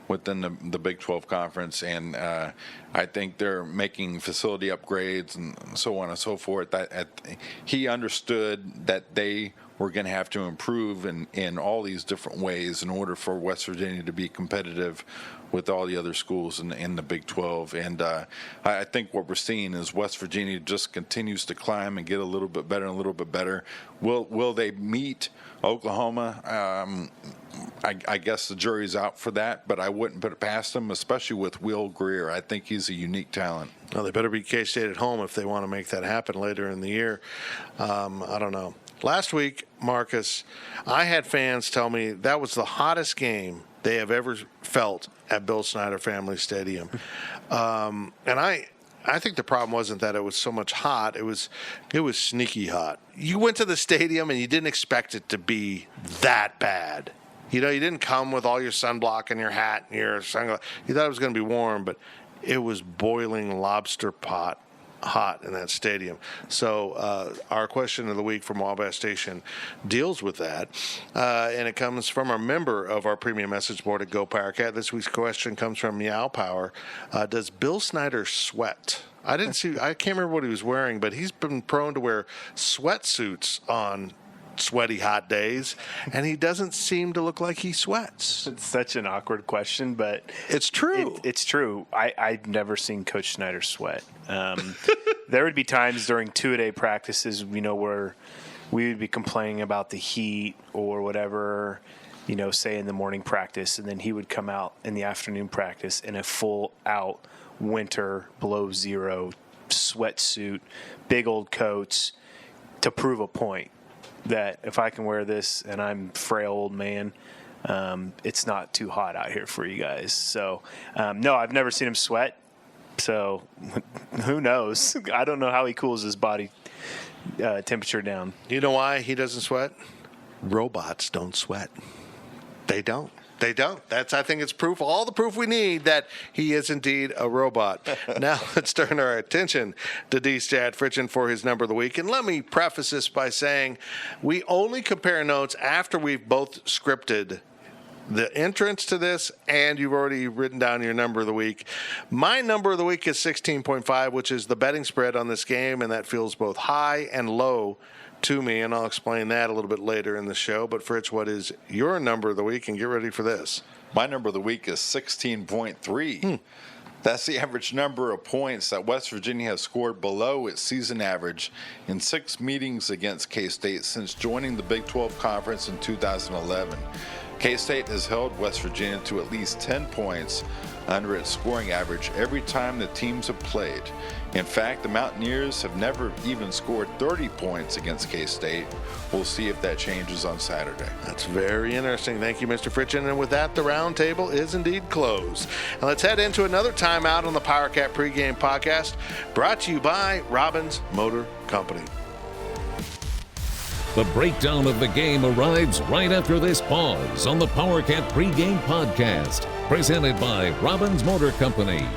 within the Big 12 conference, and I think they're making facility upgrades and so on and so forth. He understood that they were going to have to improve in all these different ways in order for West Virginia to be competitive with all the other schools in the Big 12. And I think what we're seeing is West Virginia just continues to climb and get a little bit better and a little bit better. Will they meet Oklahoma? I guess the jury's out for that, but I wouldn't put it past them, especially with Will Greer. I think he's a unique talent. Well, they better beat K-State at home if they want to make that happen later in the year. I don't know. Last week, Marcus, I had fans tell me that was the hottest game they have ever felt at Bill Snyder Family Stadium. And I think the problem wasn't that it was so much hot. It was sneaky hot. You went to the stadium and you didn't expect it to be that bad. You didn't come with all your sunblock and your hat and your sunglasses. You thought it was going to be warm, but it was boiling lobster pot hot in that stadium. So our question of the week from Wabash Station deals with that, and it comes from a member of our premium message board at Go Powercat. This week's question comes from Meow Power. Does Bill Snyder sweat? I can't remember what he was wearing, but he's been prone to wear sweatsuits on sweaty hot days, and he doesn't seem to look like he sweats. It's such an awkward question, but it's true. It's true. I've never seen Coach Snyder sweat. There would be times during two-a-day practices, where we would be complaining about the heat or whatever, say in the morning practice, and then he would come out in the afternoon practice in a full-out winter below zero sweatsuit, big old coats, to prove a point that if I can wear this and I'm a frail old man, it's not too hot out here for you guys. So, no, I've never seen him sweat. So who knows? I don't know how he cools his body temperature down. You know why he doesn't sweat? Robots don't sweat. They don't. They don't. I think it's proof, all the proof we need that he is indeed a robot. Now let's turn our attention to D. Stad Fritchen for his number of the week. And let me preface this by saying we only compare notes after we've both scripted the entrance to this, and you've already written down your number of the week. My number of the week is 16.5, which is the betting spread on this game, and that feels both high and low to me, and I'll explain that a little bit later in the show. But Fritz, what is your number of the week? And get ready for this. My number of the week is 16.3. That's the average number of points that West Virginia has scored below its season average in 6 meetings against K-State since joining the Big 12 Conference in 2011. K-State has held West Virginia to at least 10 points under its scoring average every time the teams have played. In fact, the Mountaineers have never even scored 30 points against K-State. We'll see if that changes on Saturday. That's very interesting. Thank you, Mr. Fritchen. And with that, the round table is indeed closed. And let's head into another timeout on the Powercat Pregame Podcast, brought to you by Robbins Motor Company. The breakdown of the game arrives right after this pause on the Powercat Pregame Podcast, presented by Robbins Motor Company.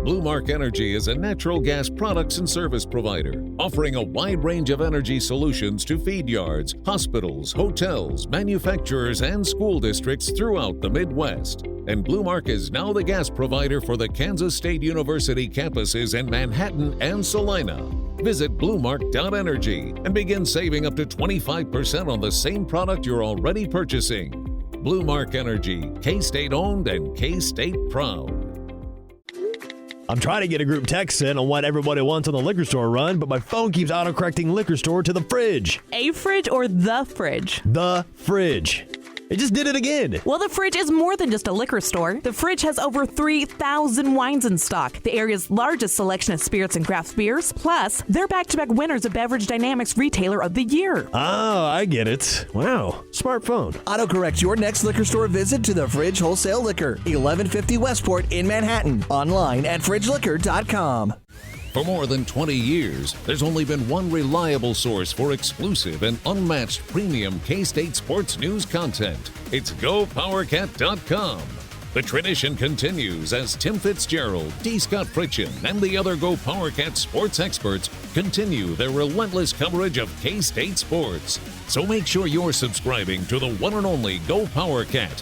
Blue Mark Energy is a natural gas products and service provider, offering a wide range of energy solutions to feed yards, hospitals, hotels, manufacturers, and school districts throughout the Midwest. And Blue Mark is now the gas provider for the Kansas State University campuses in Manhattan and Salina. Visit bluemark.energy and begin saving up to 25% on the same product you're already purchasing. Blue Mark Energy, K-State owned and K-State proud. I'm trying to get a group text in on what everybody wants on the liquor store run, but my phone keeps autocorrecting liquor store to the fridge. A fridge or the fridge? The fridge. It just did it again. Well, the Fridge is more than just a liquor store. The Fridge has over 3,000 wines in stock, the area's largest selection of spirits and craft beers. Plus, they're back-to-back winners of Beverage Dynamics Retailer of the Year. Oh, I get it. Wow, smartphone. Autocorrect your next liquor store visit to the Fridge Wholesale Liquor, 1150 Westport in Manhattan. Online at fridgeliquor.com. For more than 20 years, there's only been one reliable source for exclusive and unmatched premium K-State sports news content. It's GoPowercat.com. The tradition continues as Tim Fitzgerald, D. Scott Fritchen, and the other Go PowerCat sports experts continue their relentless coverage of K-State sports. So make sure you're subscribing to the one and only Go PowerCat.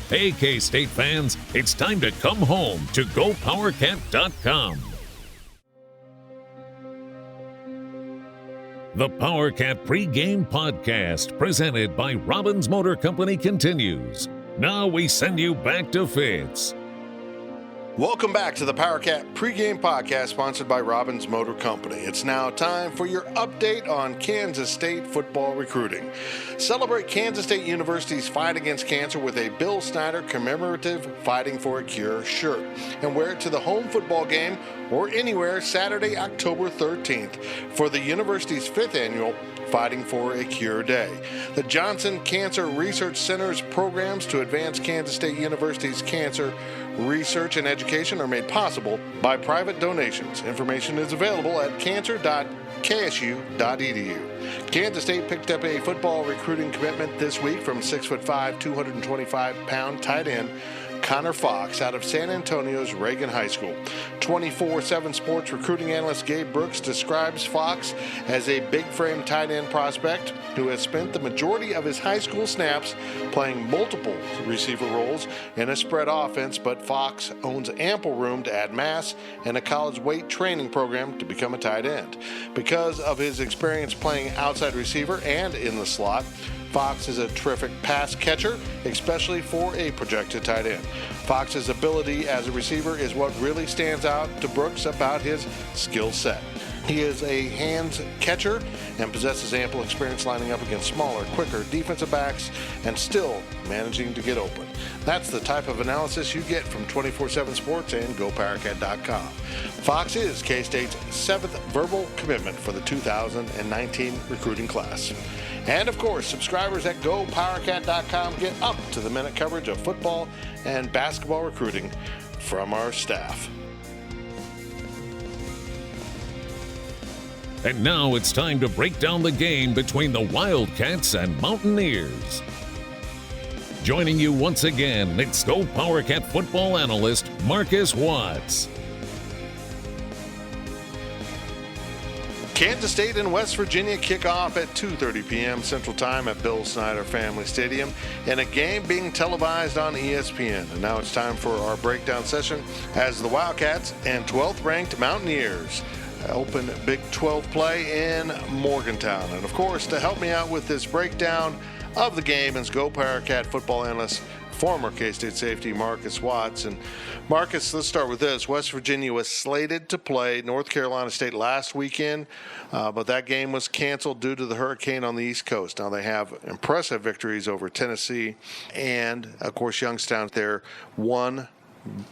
Hey, K-State fans, it's time to come home to GoPowerCat.com. The Powercat Pregame Podcast, presented by Robbins Motor Company, continues. Now we send you back to Fitz. Welcome back to the Powercat Pregame Podcast, sponsored by Robbins Motor Company. It's now time for your update on Kansas State football recruiting. Celebrate Kansas State University's fight against cancer with a Bill Snyder commemorative Fighting for a Cure shirt, and wear it to the home football game or anywhere Saturday, October 13th for the university's 5th annual Fighting for a Cure Day. The Johnson Cancer Research Center's programs to advance Kansas State University's cancer research and education are made possible by private donations. Information is available at cancer.ksu.edu. Kansas State picked up a football recruiting commitment this week from 6'5", 225-pound tight end Connor Fox out of San Antonio's Reagan High School. 24/7 Sports recruiting analyst Gabe Brooks describes Fox as a big-frame tight end prospect who has spent the majority of his high school snaps playing multiple receiver roles in a spread offense, but Fox owns ample room to add mass and a college weight training program to become a tight end. Because of his experience playing outside receiver and in the slot, Fox is a terrific pass catcher, especially for a projected tight end. Fox's ability as a receiver is what really stands out to Brooks about his skill set. He is a hands catcher and possesses ample experience lining up against smaller, quicker defensive backs and still managing to get open. That's the type of analysis you get from 24/7 Sports and GoPowerCat.com. Fox is K-State's 7th verbal commitment for the 2019 recruiting class. And of course, subscribers at GoPowerCat.com get up-to-the-minute coverage of football and basketball recruiting from our staff. And now it's time to break down the game between the Wildcats and Mountaineers. Joining you once again, it's Go PowerCat football analyst Marcus Watts. Kansas State and West Virginia kick off at 2:30 p.m. Central Time at Bill Snyder Family Stadium in a game being televised on ESPN. And now it's time for our breakdown session as the Wildcats and 12th-ranked Mountaineers open Big 12 play in Morgantown. And of course, to help me out with this breakdown of the game is Go PowerCat football analyst former K-State safety Marcus Watts. And Marcus, let's start with this. West Virginia was slated to play North Carolina State last weekend, but that game was canceled due to the hurricane on the East Coast. Now they have impressive victories over Tennessee and, of course, Youngstown. Their one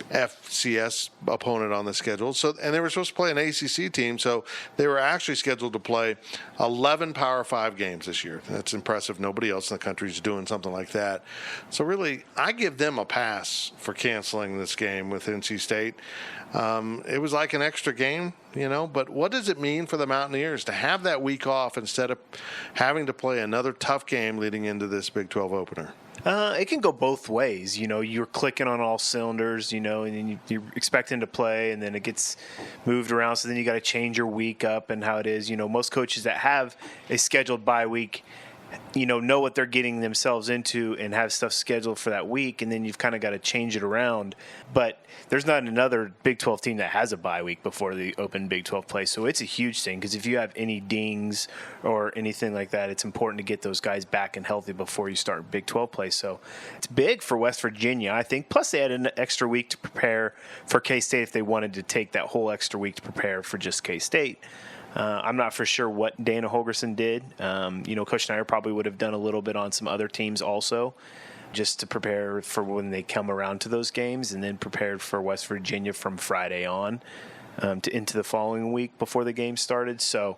FCS opponent on the schedule. And they were supposed to play an ACC team, so they were actually scheduled to play 11 Power 5 games this year. That's impressive. Nobody else in the country is doing something like that. So really, I give them a pass for canceling this game with NC State. It was like an extra game, but what does it mean for the Mountaineers to have that week off instead of having to play another tough game leading into this Big 12 opener? It can go both ways. You're clicking on all cylinders, and then you're expecting to play, and then it gets moved around. So then you got to change your week up and how it is. Most coaches that have a scheduled bye week, know what they're getting themselves into and have stuff scheduled for that week, and then you've kind of got to change it around. But there's not another Big 12 team that has a bye week before the open Big 12 play, so it's a huge thing because if you have any dings or anything like that, it's important to get those guys back and healthy before you start Big 12 play. So it's big for West Virginia, I think. Plus they had an extra week to prepare for K-State if they wanted to take that whole extra week to prepare for just K-State. I'm not for sure what Dana Holgorsen did. Coach Snyder probably would have done a little bit on some other teams also, just to prepare for when they come around to those games, and then prepared for West Virginia from Friday on into the following week before the game started. So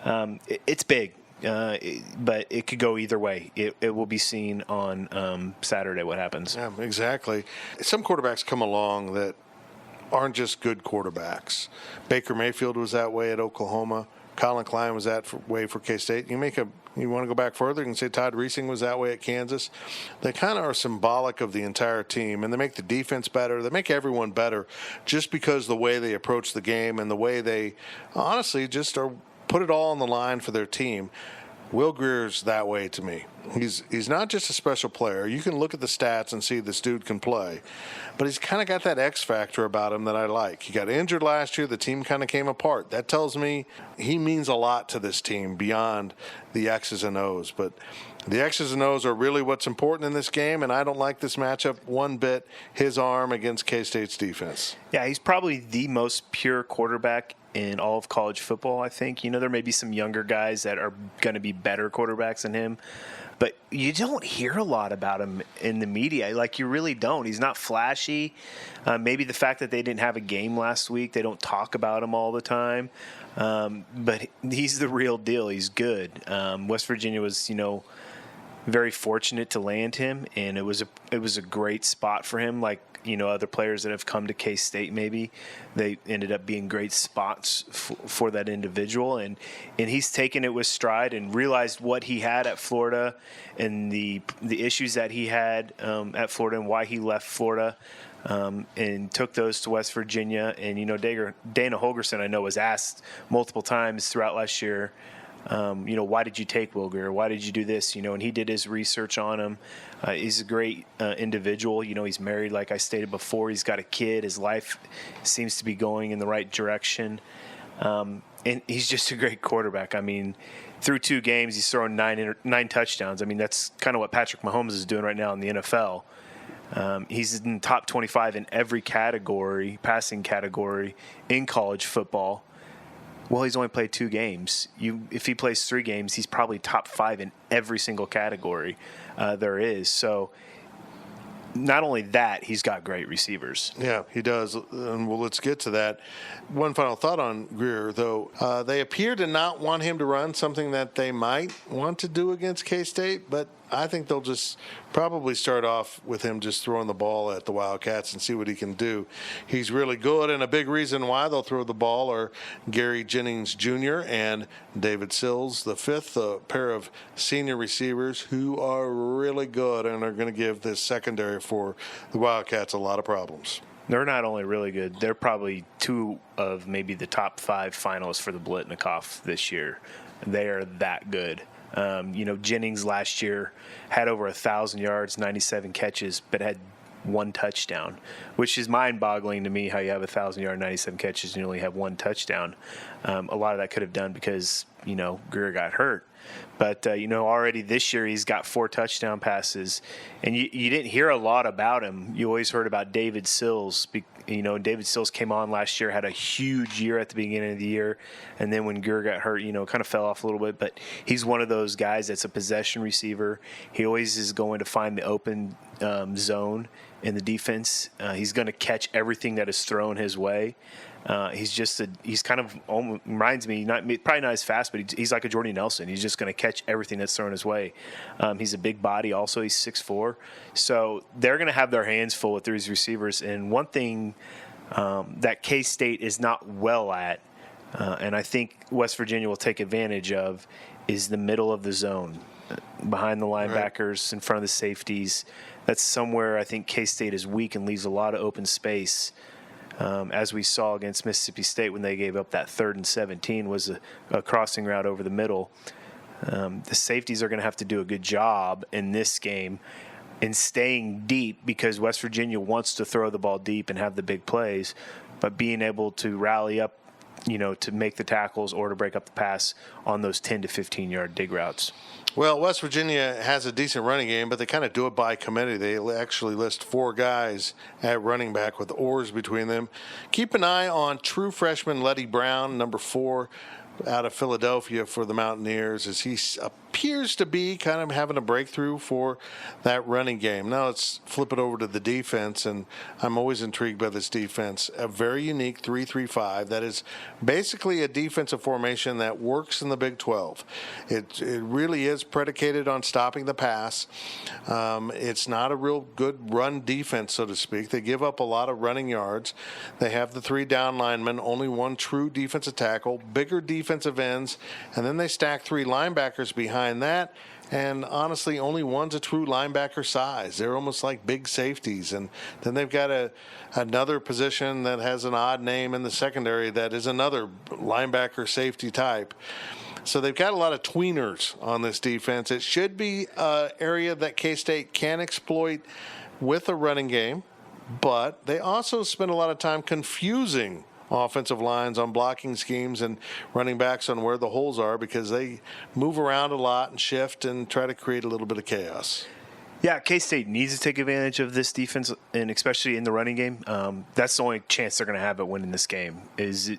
it's big, but it could go either way. It will be seen on Saturday what happens. Yeah, exactly. Some quarterbacks come along that aren't just good quarterbacks. Baker Mayfield was that way at Oklahoma. Colin Klein was that way for K-State. You want to go back further, you can say Todd Reesing was that way at Kansas. They kind of are symbolic of the entire team, and they make the defense better. They make everyone better just because the way they approach the game and the way they honestly just put it all on the line for their team. Will Greer's that way to me. He's not just a special player. You can look at the stats and see this dude can play, but he's kind of got that X factor about him that I like. He got injured last year. The team kind of came apart. That tells me he means a lot to this team beyond the X's and O's. But the X's and O's are really what's important in this game, and I don't like this matchup one bit, his arm against K-State's defense. Yeah, he's probably the most pure quarterback in all of college football, I think. There may be some younger guys that are going to be better quarterbacks than him, but you don't hear a lot about him in the media. Like, you really don't. He's not flashy. Maybe the fact that they didn't have a game last week, they don't talk about him all the time. But he's the real deal. He's good. West Virginia was, very fortunate to land him, and it was a great spot for him. Like, other players that have come to K-State, maybe they ended up being great spots for that individual, and he's taken it with stride and realized what he had at Florida and the issues that he had at Florida and why he left Florida, and took those to West Virginia. And Dana Holgorsen, I know, was asked multiple times throughout last year, why did you take Will Grier? Why did you do this? And he did his research on him. He's a great individual. He's married, like I stated before. He's got a kid. His life seems to be going in the right direction. And he's just a great quarterback. I mean, through 2 games, he's throwing 9 touchdowns. I mean, that's kind of what Patrick Mahomes is doing right now in the NFL. He's in the top 25 in every category, passing category, in college football. Well, he's only played 2 games. If he plays 3 games, he's probably top 5 in every single category there is. So not only that, he's got great receivers. Yeah, he does. And well, let's get to that. One final thought on Grier, though. They appear to not want him to run, something that they might want to do against K-State, but I think they'll just probably start off with him just throwing the ball at the Wildcats and see what he can do. He's really good, and a big reason why they'll throw the ball are Gary Jennings Jr. and David Sills, the 5th, a pair of senior receivers who are really good and are going to give this secondary for the Wildcats a lot of problems. They're not only really good, they're probably 2 of maybe the top 5 finalists for the Blitnikoff this year. They are that good. Jennings last year had over 1,000 yards, 97 catches, but had 1 touchdown, which is mind-boggling to me how you have 1,000 yards, 97 catches, and you only have 1 touchdown. A lot of that could have done because, Greer got hurt. But, already this year he's got 4 touchdown passes. And you didn't hear a lot about him. You always heard about David Sills. David Sills came on last year, had a huge year at the beginning of the year. And then when Greer got hurt, kind of fell off a little bit. But he's one of those guys that's a possession receiver. He always is going to find the open zone in the defense. He's going to catch everything that is thrown his way. He's kind of reminds me, probably not as fast, but he's like a Jordy Nelson. He's just going to catch everything that's thrown his way. He's a big body also. He's 6'4". So they're going to have their hands full with these receivers. And one thing that K-State is not well at, and I think West Virginia will take advantage of, is the middle of the zone, behind the linebackers, in front of the safeties. That's somewhere I think K-State is weak and leaves a lot of open space. As we saw against Mississippi State when they gave up that 3rd and 17 was a crossing route over the middle. The safeties are going to have to do a good job in this game in staying deep, because West Virginia wants to throw the ball deep and have the big plays, but being able to rally up, to make the tackles or to break up the pass on those 10 to 15-yard dig routes. Well, West Virginia has a decent running game, but they kind of do it by committee. They actually list 4 guys at running back with oars between them. Keep an eye on true freshman Letty Brown, number 4, out of Philadelphia for the Mountaineers, as he appears to be kind of having a breakthrough for that running game. Now let's flip it over to the defense, and I'm always intrigued by this defense. A very unique 3-3-5 that is basically a defensive formation that works in the Big 12. It really is predicated on stopping the pass. It's not a real good run defense, so to speak. They give up a lot of running yards. They have the 3 down linemen, only 1 true defensive tackle, bigger defensive ends, and then they stack 3 linebackers behind that, and honestly only one's a true linebacker size. They're almost like big safeties. And then they've got another position that has an odd name in the secondary that is another linebacker safety type. So they've got a lot of tweeners on this defense. It should be an area that K-State can exploit with a running game, but they also spend a lot of time confusing offensive lines on blocking schemes and running backs on where the holes are, because they move around a lot and shift and try to create a little bit of chaos. Yeah, K-State needs to take advantage of this defense, and especially in the running game. That's the only chance they're going to have at winning this game is,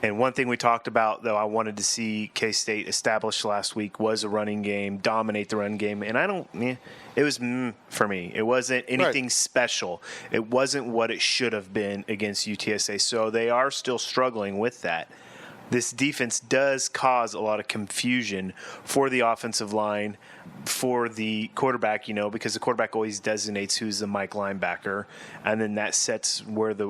and one thing we talked about, though, I wanted to see K-State establish last week was a running game, dominate the run game. And it was for me. It wasn't anything special. It wasn't what it should have been against UTSA. So they are still struggling with that. This defense does cause a lot of confusion for the offensive line, for the quarterback, because the quarterback always designates who's the Mike linebacker, and then that sets where the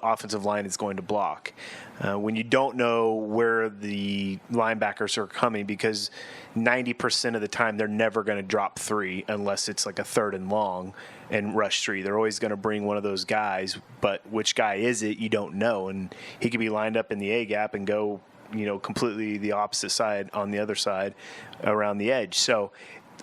offensive line is going to block. When you don't know where the linebackers are coming, because 90% of the time they're never going to drop 3 unless it's like a 3rd and long and rush 3. They're always going to bring one of those guys, but which guy is it, you don't know. And he could be lined up in the A-gap and go, completely the opposite side on the other side around the edge. So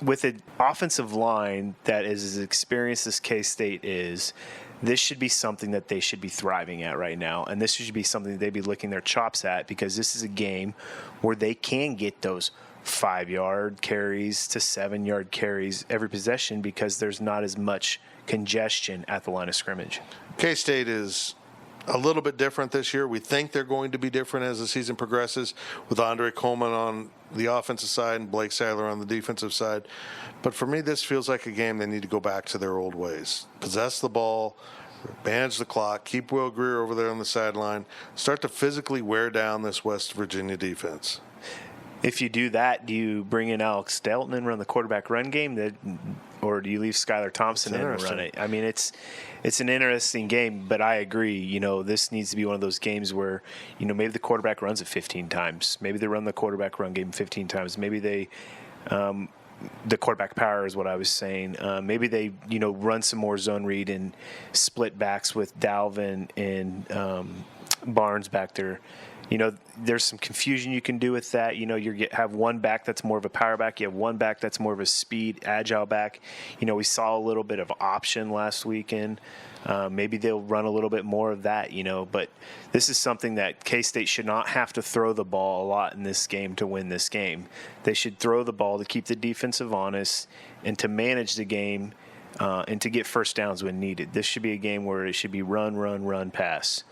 with an offensive line that is as experienced as K-State is, this should be something that they should be thriving at right now. And this should be something that they'd be licking their chops at, because this is a game where they can get those 5-yard carries to 7-yard carries every possession, because there's not as much congestion at the line of scrimmage. K-State is a little bit different this year. We think they're going to be different as the season progresses, with Andre Coleman on the offensive side and Blake Sadler on the defensive side. But for me, this feels like a game they need to go back to their old ways. Possess the ball, manage the clock, keep Will Greer over there on the sideline, start to physically wear down this West Virginia defense. If you do that, do you bring in Alex Delton and run the quarterback run game, or do you leave Skylar Thompson in and run it? I mean, it's an interesting game, but I agree. This needs to be one of those games where, maybe the quarterback runs it 15 times. Maybe they run the quarterback run game 15 times. Maybe they the quarterback power is what I was saying. Maybe they, run some more zone read and split backs with Dalvin and Barnes back there. there's some confusion you can do with that. You have one back that's more of a power back. You have one back that's more of a speed, agile back. We saw a little bit of option last weekend. Maybe they'll run a little bit more of that, but this is something that K-State should not have to throw the ball a lot in this game to win this game. They should throw the ball to keep the defensive honest and to manage the game and to get first downs when needed. This should be a game where it should be run, pass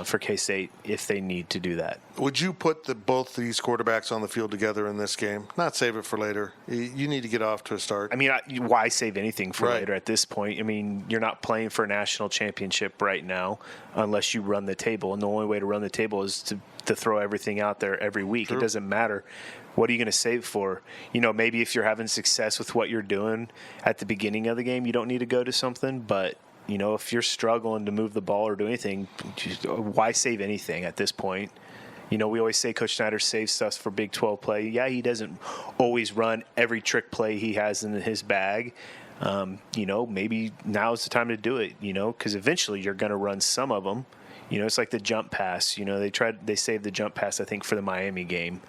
for K-State if they need to do that. Would you put both these quarterbacks on the field together in this game? Not save it for later. You need to get off to a start. Why save anything for later at this point? You're not playing for a national championship right now unless you run the table. And the only way to run the table is to throw everything out there every week. True. It doesn't matter. What are you going to save for? Maybe if you're having success with what you're doing at the beginning of the game, you don't need to go to something. But, if you're struggling to move the ball or do anything, why save anything at this point? We always say Coach Snyder saves stuff for Big 12 play. Yeah, he doesn't always run every trick play he has in his bag. Maybe now is the time to do it, because eventually you're going to run some of them. It's like the jump pass. They saved the jump pass, I think, for the Miami game.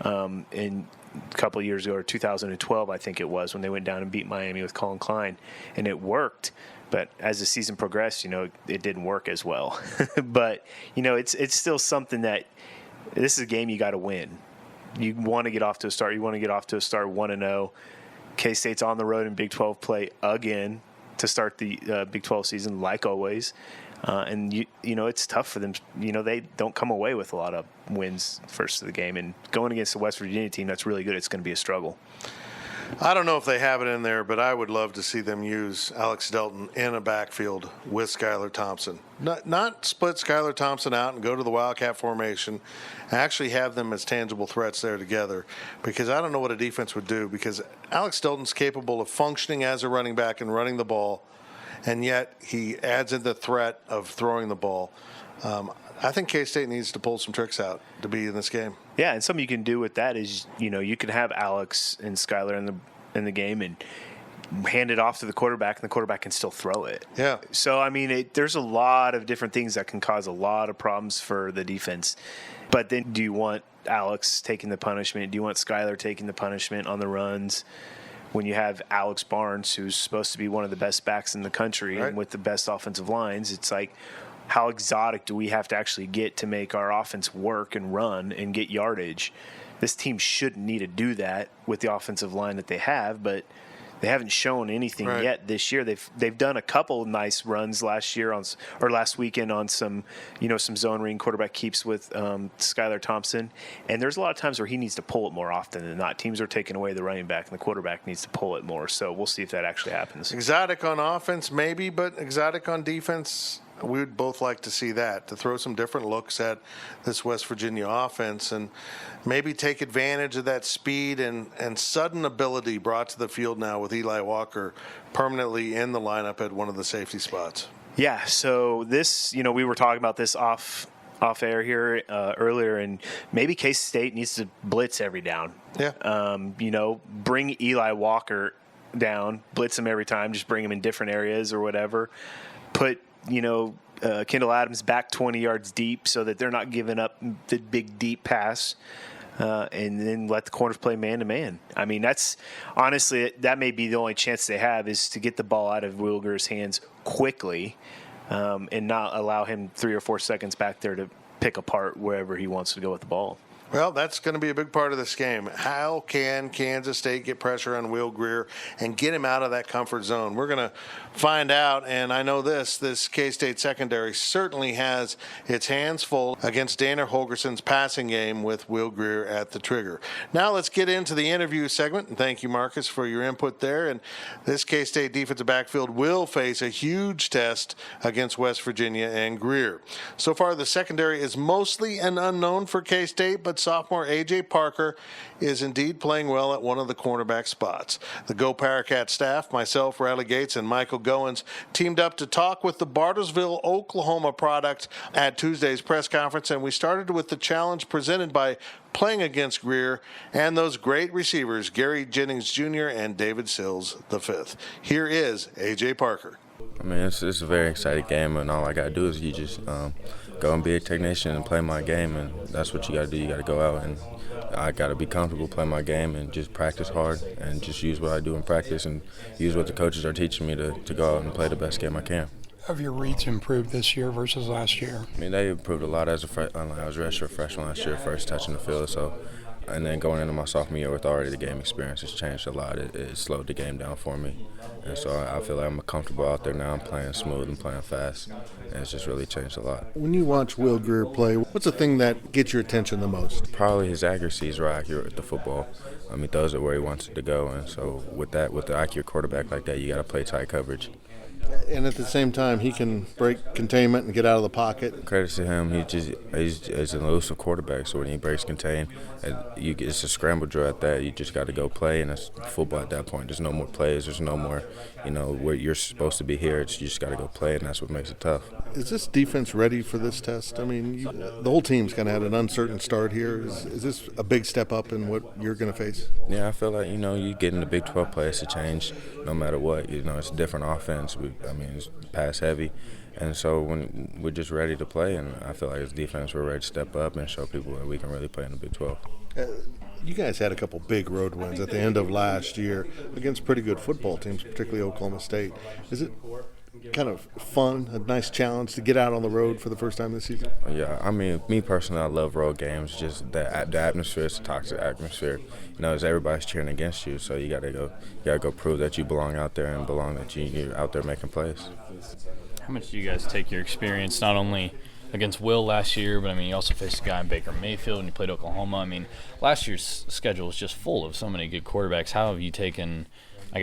In a couple of years ago, or 2012, I think it was, when they went down and beat Miami with Colin Klein, and it worked. But as the season progressed, it didn't work as well. But it's still something that this is a game you got to win. You want to get off to a start. You want to get off to a start 1-0. K-State's on the road in Big 12 play again to start the Big 12 season, like always. And it's tough for them. They don't come away with a lot of wins first of the game. And going against the West Virginia team that's really good, it's going to be a struggle. I don't know if they have it in there, but I would love to see them use Alex Delton in a backfield with Skylar Thompson. Not split Skylar Thompson out and go to the Wildcat formation. Actually have them as tangible threats there together, because I don't know what a defense would do, because Alex Delton's capable of functioning as a running back and running the ball, and yet he adds in the threat of throwing the ball. I think K-State needs to pull some tricks out to be in this game. Yeah, and something you can do with that is, you can have Alex and Skylar in the game and hand it off to the quarterback, and the quarterback can still throw it. Yeah. So, there's a lot of different things that can cause a lot of problems for the defense. But then do you want Alex taking the punishment? Do you want Skylar taking the punishment on the runs? When you have Alex Barnes, who's supposed to be one of the best backs in the country, right, and with the best offensive lines, it's like, how exotic do we have to actually get to make our offense work and run and get yardage? This team shouldn't need to do that with the offensive line that they have, but they haven't shown anything yet this year. They've done a couple nice runs last weekend on some zone reading quarterback keeps with Skylar Thompson, and there's a lot of times where he needs to pull it more often than not. Teams are taking away the running back, and the quarterback needs to pull it more. So we'll see if that actually happens. Exotic on offense, maybe, but exotic on defense, we would both like to see that, to throw some different looks at this West Virginia offense and maybe take advantage of that speed and sudden ability brought to the field now with Eli Walker permanently in the lineup at one of the safety spots. Yeah, so this, we were talking about this off air here earlier, and maybe K-State needs to blitz every down. Yeah. Bring Eli Walker down, blitz him every time, just bring him in different areas or whatever. Put Kendall Adams back 20 yards deep so that they're not giving up the big deep pass, and then let the corners play man-to-man. That's honestly, that may be the only chance they have, is to get the ball out of Will Greer's hands quickly and not allow him 3 or 4 seconds back there to pick apart wherever he wants to go with the ball. Well, that's going to be a big part of this game. How can Kansas State get pressure on Will Greer and get him out of that comfort zone? We're going to find out, and I know this K-State secondary certainly has its hands full against Dana Holgerson's passing game with Will Greer at the trigger. Now let's get into the interview segment, and thank you, Marcus, for your input there. And this K-State defensive backfield will face a huge test against West Virginia and Greer. So far, the secondary is mostly an unknown for K-State, but sophomore A.J. Parker is indeed playing well at one of the cornerback spots. The Go Powercat staff, myself, Riley Gates, and Michael Goins, teamed up to talk with the Bartlesville, Oklahoma product at Tuesday's press conference, and we started with the challenge presented by playing against Greer and those great receivers, Gary Jennings Jr. and David Sills V. Here is A.J. Parker. It's a very exciting game, and all I got to do is you just go and be a technician and play my game, and that's what you got to do. You got to go out, and I got to be comfortable playing my game and just practice hard and just use what I do in practice and use what the coaches are teaching me to go out and play the best game I can. Have your reads improved this year versus last year? I mean, they improved a lot as I was redshirt freshman last year, first touching the field, and then going into my sophomore year with already the game experience has changed a lot. It slowed the game down for me. And so I feel like I'm comfortable out there now. I'm playing smooth and playing fast, and it's just really changed a lot. When you watch Will Greer play, what's the thing that gets your attention the most? Probably his accuracy. He's real accurate with the football. He throws it where he wants it to go, and so with the accurate quarterback like that, you got to play tight coverage. And at the same time, he can break containment and get out of the pocket. Credit to him, he's an elusive quarterback. So when he breaks contain, it's a scramble drill at that. You just got to go play, and it's football at that point. There's no more plays. There's no more, where you're supposed to be here. You just got to go play, and that's what makes it tough. Is this defense ready for this test? I mean, the whole team's kind of had an uncertain start here. Is this a big step up in what you're going to face? Yeah, I feel like, you get in the Big 12 play, it's a change no matter what. It's a different offense. It's pass heavy. And so when we're just ready to play, and I feel like as defense, we're ready to step up and show people that we can really play in the Big 12. You guys had a couple big road wins at the end of last year against pretty good football teams, particularly Oklahoma State. Is it kind of fun, a nice challenge to get out on the road for the first time this season? Yeah, I mean, me personally, I love road games. Just the atmosphere, it's a toxic atmosphere. As everybody's cheering against you, so you gotta go prove that you belong out there and that you're out there making plays. How much do you guys take your experience not only against Will last year, but you also faced a guy in Baker Mayfield and you played Oklahoma. Last year's schedule was just full of so many good quarterbacks. How have you taken,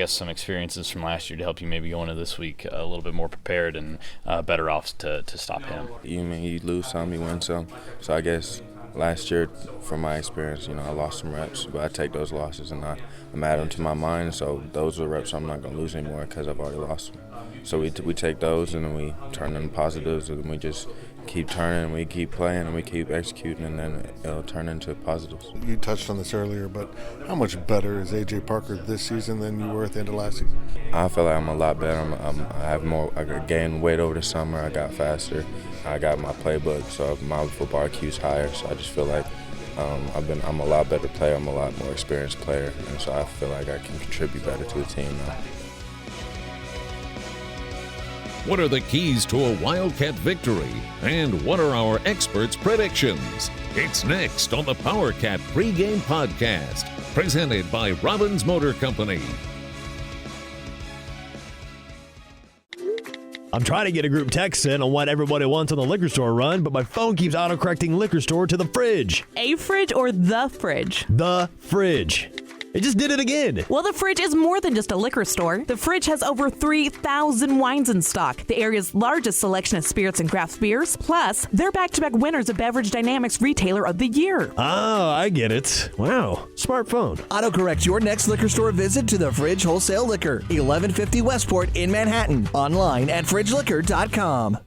some experiences from last year to help you maybe go into this week a little bit more prepared and better off to stop him? You lose some, you win some. So I guess last year, from my experience, I lost some reps, but I take those losses and I'm add them to my mind. So those are reps I'm not going to lose anymore because I've already lost them. So we take those and then we turn them positives, and we just keep turning and we keep playing and we keep executing, and then it'll turn into positives. You touched on this earlier, but how much better is A.J. Parker this season than you were at the end of last season? I feel like I'm a lot better. I have more. I gained weight over the summer. I got faster. I got my playbook, so my football IQ's higher. So I just feel like I'm a lot better player. I'm a lot more experienced player, and so I feel like I can contribute better to the team now. What are the keys to a Wildcat victory? And what are our experts' predictions? It's next on the Powercat Pregame Podcast, presented by Robbins Motor Company. I'm trying to get a group text in on what everybody wants on the liquor store run, but my phone keeps autocorrecting liquor store to the fridge. A fridge or the fridge? The fridge. It just did it again. Well, the Fridge is more than just a liquor store. The Fridge has over 3,000 wines in stock, the area's largest selection of spirits and craft beers. Plus, they're back-to-back winners of Beverage Dynamics Retailer of the Year. Oh, I get it. Wow, smartphone. Autocorrect your next liquor store visit to the Fridge Wholesale Liquor, 1150 Westport in Manhattan. Online at fridgeliquor.com.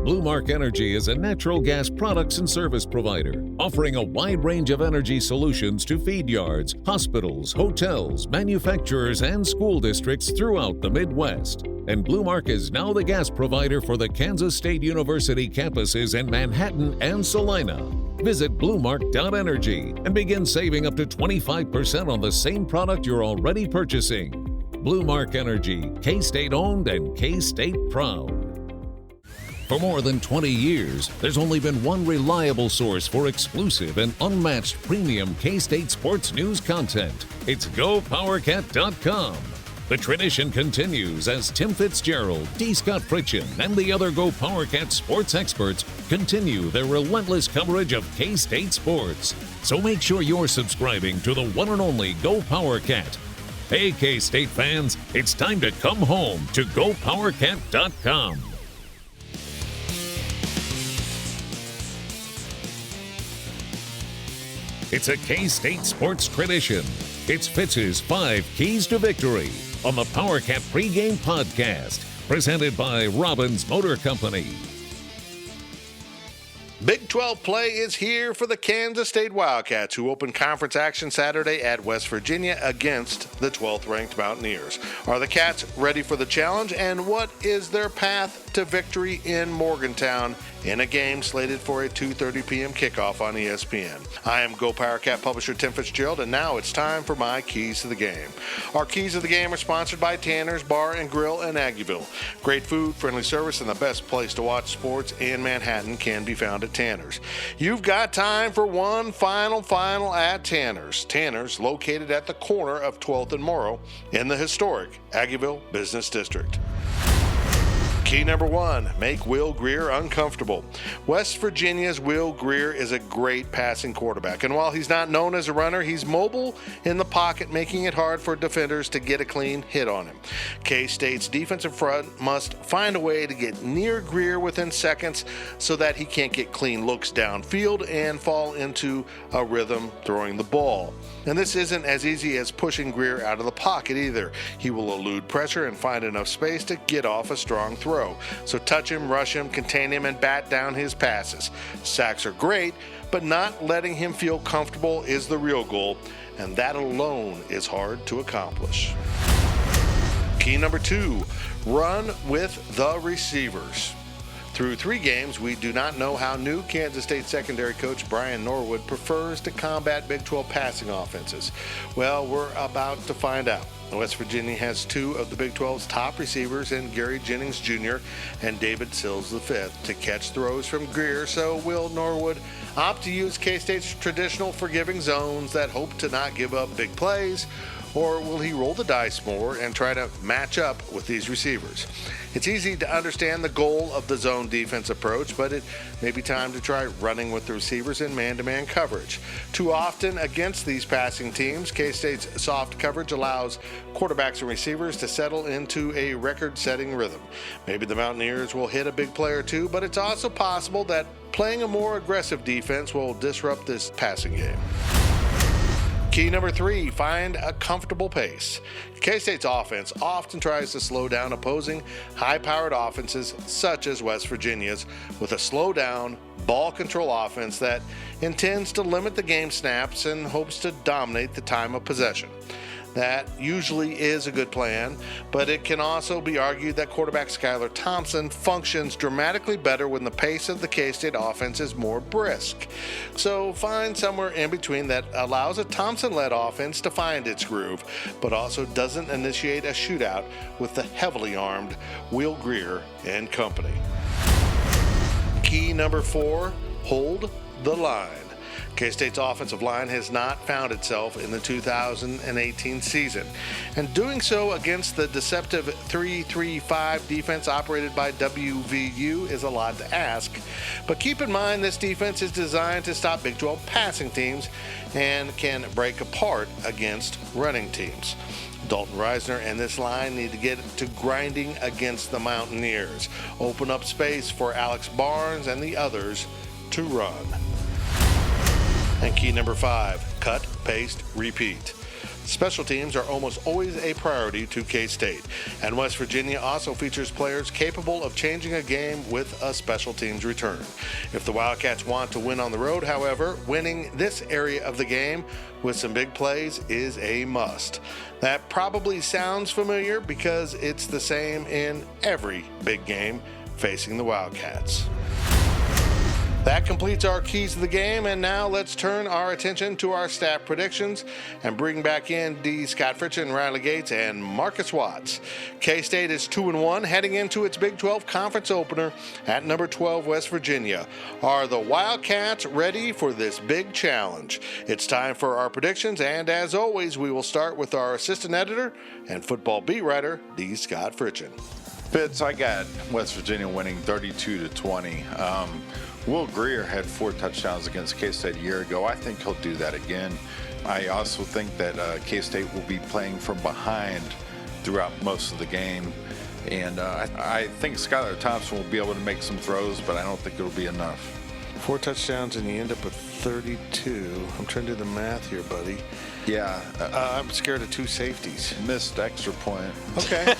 Blue Mark Energy is a natural gas products and service provider, offering a wide range of energy solutions to feed yards, hospitals, hotels, manufacturers, and school districts throughout the Midwest. And Blue Mark is now the gas provider for the Kansas State University campuses in Manhattan and Salina. Visit bluemark.energy and begin saving up to 25% on the same product you're already purchasing. Blue Mark Energy, K-State owned and K-State proud. For more than 20 years, there's only been one reliable source for exclusive and unmatched premium K-State sports news content. It's GoPowercat.com. The tradition continues as Tim Fitzgerald, D. Scott Fritchen, and the other Go PowerCat sports experts continue their relentless coverage of K-State sports. So make sure you're subscribing to the one and only Go PowerCat. Hey, K-State fans, it's time to come home to GoPowerCat.com. It's a K-State sports tradition. It's Fitz's 5 Keys to Victory on the Powercat Pregame Podcast, presented by Robbins Motor Company. Big 12 play is here for the Kansas State Wildcats, who open conference action Saturday at West Virginia against the 12th-ranked Mountaineers. Are the Cats ready for the challenge, and what is their path to victory in Morgantown in a game slated for a 2:30 p.m. kickoff on ESPN. I am Go Powercat publisher Tim Fitzgerald, and now it's time for my Keys to the Game. Our Keys of the Game are sponsored by Tanner's Bar and Grill in Aggieville. Great food, friendly service, and the best place to watch sports in Manhattan can be found at Tanner's. You've got time for one final at Tanner's. Tanner's, located at the corner of 12th and Morrow in the historic Aggieville Business District. Key number 1, make Will Grier uncomfortable. West Virginia's Will Grier is a great passing quarterback, and while he's not known as a runner, he's mobile in the pocket, making it hard for defenders to get a clean hit on him. K-State's defensive front must find a way to get near Grier within seconds so that he can't get clean looks downfield and fall into a rhythm throwing the ball. And this isn't as easy as pushing Grier out of the pocket either. He will elude pressure and find enough space to get off a strong throw. So touch him, rush him, contain him, and bat down his passes. Sacks are great, but not letting him feel comfortable is the real goal, and that alone is hard to accomplish. Key number 2, run with the receivers. Through 3 games, we do not know how new Kansas State secondary coach Brian Norwood prefers to combat Big 12 passing offenses. Well, we're about to find out. West Virginia has 2 of the Big 12's top receivers in Gary Jennings Jr. and David Sills V to catch throws from Grier, so will Norwood opt to use K-State's traditional forgiving zones that hope to not give up big plays, or will he roll the dice more and try to match up with these receivers? It's easy to understand the goal of the zone defense approach, but it may be time to try running with the receivers in man-to-man coverage. Too often against these passing teams, K-State's soft coverage allows quarterbacks and receivers to settle into a record-setting rhythm. Maybe the Mountaineers will hit a big play or two, but it's also possible that playing a more aggressive defense will disrupt this passing game. Key number 3, find a comfortable pace. K-State's offense often tries to slow down opposing high-powered offenses such as West Virginia's with a slow-down, ball control offense that intends to limit the game snaps and hopes to dominate the time of possession. That usually is a good plan, but it can also be argued that quarterback Skylar Thompson functions dramatically better when the pace of the K-State offense is more brisk. So find somewhere in between that allows a Thompson-led offense to find its groove, but also doesn't initiate a shootout with the heavily armed Will Grier and company. Key number 4, hold the line. K-State's offensive line has not found itself in the 2018 season, and doing so against the deceptive 3-3-5 defense operated by WVU is a lot to ask. But keep in mind this defense is designed to stop Big 12 passing teams and can break apart against running teams. Dalton Reisner and this line need to get to grinding against the Mountaineers, open up space for Alex Barnes and the others to run. And key number 5, cut, paste, repeat. Special teams are almost always a priority to K-State, and West Virginia also features players capable of changing a game with a special teams return. If the Wildcats want to win on the road, however, winning this area of the game with some big plays is a must. That probably sounds familiar because it's the same in every big game facing the Wildcats. That completes our keys to the game, and now let's turn our attention to our staff predictions and bring back in D. Scott Fritchen, Riley Gates, and Marcus Watts. K-State is 2-1 heading into its Big 12 conference opener at number 12 West Virginia. Are the Wildcats ready for this big challenge? It's time for our predictions, and as always, we will start with our assistant editor and football beat writer, D. Scott Fritchen. Fitz, I got West Virginia winning 32-20. Will Grier had 4 touchdowns against K-State a year ago. I think he'll do that again. I also think that K-State will be playing from behind throughout most of the game. And I think Skylar Thompson will be able to make some throws, but I don't think it'll be enough. 4 touchdowns and you end up with 32. I'm trying to do the math here, buddy. Yeah. I'm scared of 2 safeties. Missed extra point. Okay.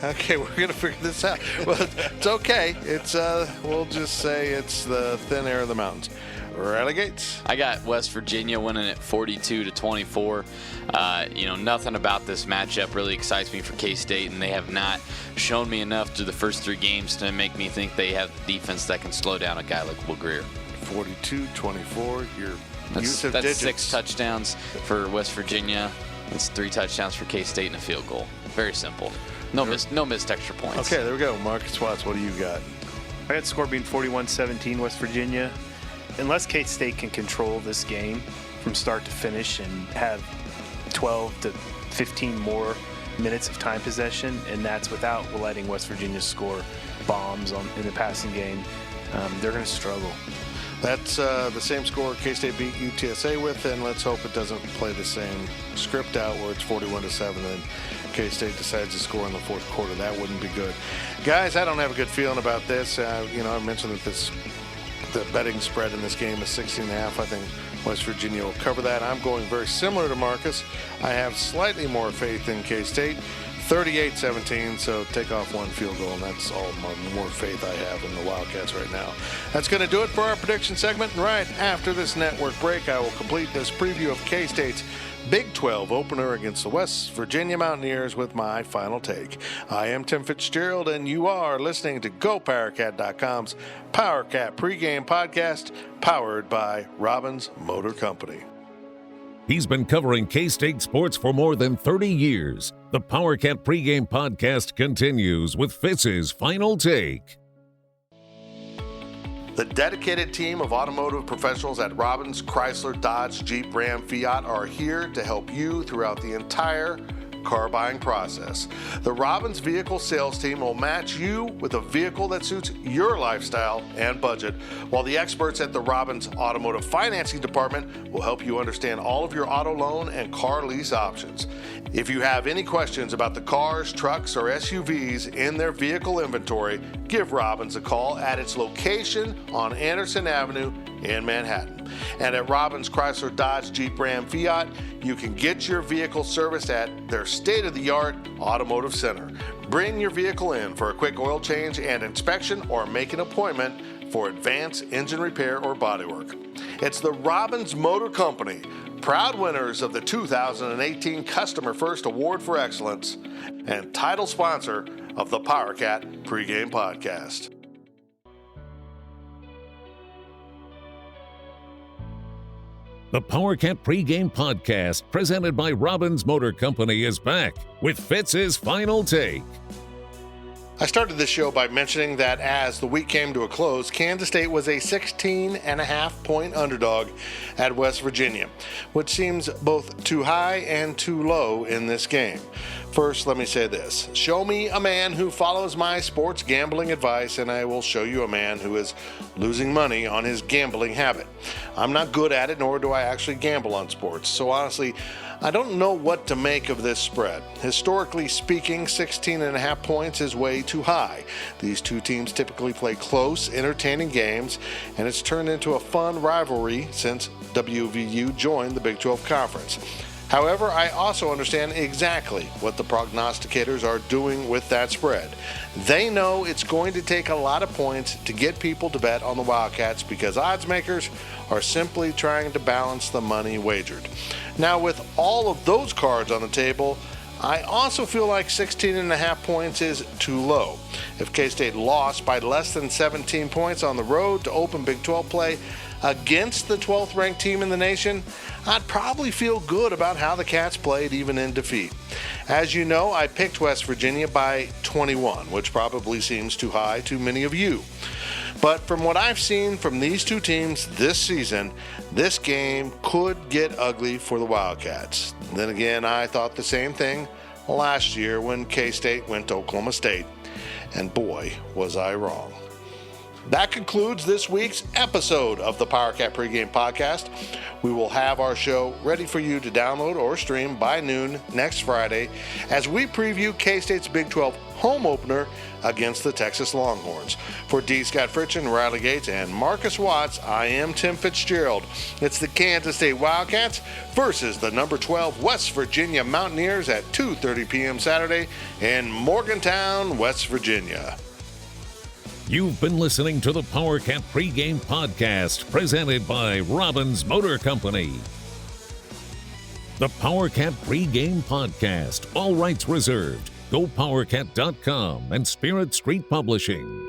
Okay, we're going to figure this out. Well, it's okay. It's we'll just say it's the thin air of the mountains. Riley Gates. I got West Virginia winning at 42-24. Nothing about this matchup really excites me for K-State, and they have not shown me enough through the first 3 games to make me think they have the defense that can slow down a guy like Will Greer. 42-24. That's 6 touchdowns for West Virginia. It's 3 touchdowns for K-State and a field goal. Very simple. No missed extra points. Okay, there we go. Marcus Watts, what do you got? I got the score being 41-17 West Virginia. Unless K-State can control this game from start to finish and have 12 to 15 more minutes of time possession, and that's without letting West Virginia score bombs in the passing game, they're going to struggle. That's the same score K-State beat UTSA with, and let's hope it doesn't play the same script out where it's 41-7 and K-State decides to score in the fourth quarter. That wouldn't be good. Guys, I don't have a good feeling about this. I mentioned that the betting spread in this game is 16.5. I think West Virginia will cover that. I'm going very similar to Marcus. I have slightly more faith in K-State. 38-17, so take off 1 field goal, and that's all more faith I have in the Wildcats right now. That's going to do it for our prediction segment, and right after this network break, I will complete this preview of K-State's Big 12 opener against the West Virginia Mountaineers with my final take. I am Tim Fitzgerald, and you are listening to GoPowerCat.com's Powercat Pregame Podcast, powered by Robbins Motor Company. He's been covering K-State sports for more than 30 years. The Powercat Pregame Podcast continues with Fitz's final take. The dedicated team of automotive professionals at Robbins, Chrysler, Dodge, Jeep, Ram, Fiat are here to help you throughout the entire car buying process. The Robbins vehicle sales team will match you with a vehicle that suits your lifestyle and budget, while the experts at the Robbins Automotive Financing Department will help you understand all of your auto loan and car lease options. If you have any questions about the cars, trucks, or SUVs in their vehicle inventory, give Robbins a call at its location on Anderson Avenue in Manhattan. And at Robbins Chrysler Dodge Jeep Ram Fiat, you can get your vehicle serviced at their state-of-the-art automotive center. Bring your vehicle in for a quick oil change and inspection, or make an appointment for advanced engine repair or bodywork. It's the Robbins Motor Company, proud winners of the 2018 Customer First Award for Excellence and title sponsor of the Powercat Pregame Podcast. The Powercat Pregame Podcast, presented by Robbins Motor Company, is back with Fitz's final take. I started this show by mentioning that as the week came to a close, Kansas State was a 16.5-point underdog at West Virginia, which seems both too high and too low in this game. First, let me say this. Show me a man who follows my sports gambling advice, and I will show you a man who is losing money on his gambling habit. I'm not good at it, nor do I actually gamble on sports. So honestly, I don't know what to make of this spread. Historically speaking, 16.5 points is way too high. These two teams typically play close, entertaining games, and it's turned into a fun rivalry since WVU joined the Big 12 Conference. However, I also understand exactly what the prognosticators are doing with that spread. They know it's going to take a lot of points to get people to bet on the Wildcats because odds makers are simply trying to balance the money wagered. Now, with all of those cards on the table, I also feel like 16.5 points is too low. If K-State lost by less than 17 points on the road to open Big 12 play against the 12th ranked team in the nation, I'd probably feel good about how the Cats played even in defeat. As you know, I picked West Virginia by 21, which probably seems too high to many of you. But from what I've seen from these two teams this season, this game could get ugly for the Wildcats. Then again, I thought the same thing last year when K-State went to Oklahoma State. And boy, was I wrong. That concludes this week's episode of the Powercat Pregame Podcast. We will have our show ready for you to download or stream by noon next Friday as we preview K-State's Big 12 home opener against the Texas Longhorns. For D. Scott Fritchen, Riley Gates, and Marcus Watts, I am Tim Fitzgerald. It's the Kansas State Wildcats versus the number 12 West Virginia Mountaineers at 2:30 p.m. Saturday in Morgantown, West Virginia. You've been listening to the Powercat Pregame Podcast, presented by Robbins Motor Company. The Powercat Pregame Podcast, all rights reserved. GoPowercat.com and Spirit Street Publishing.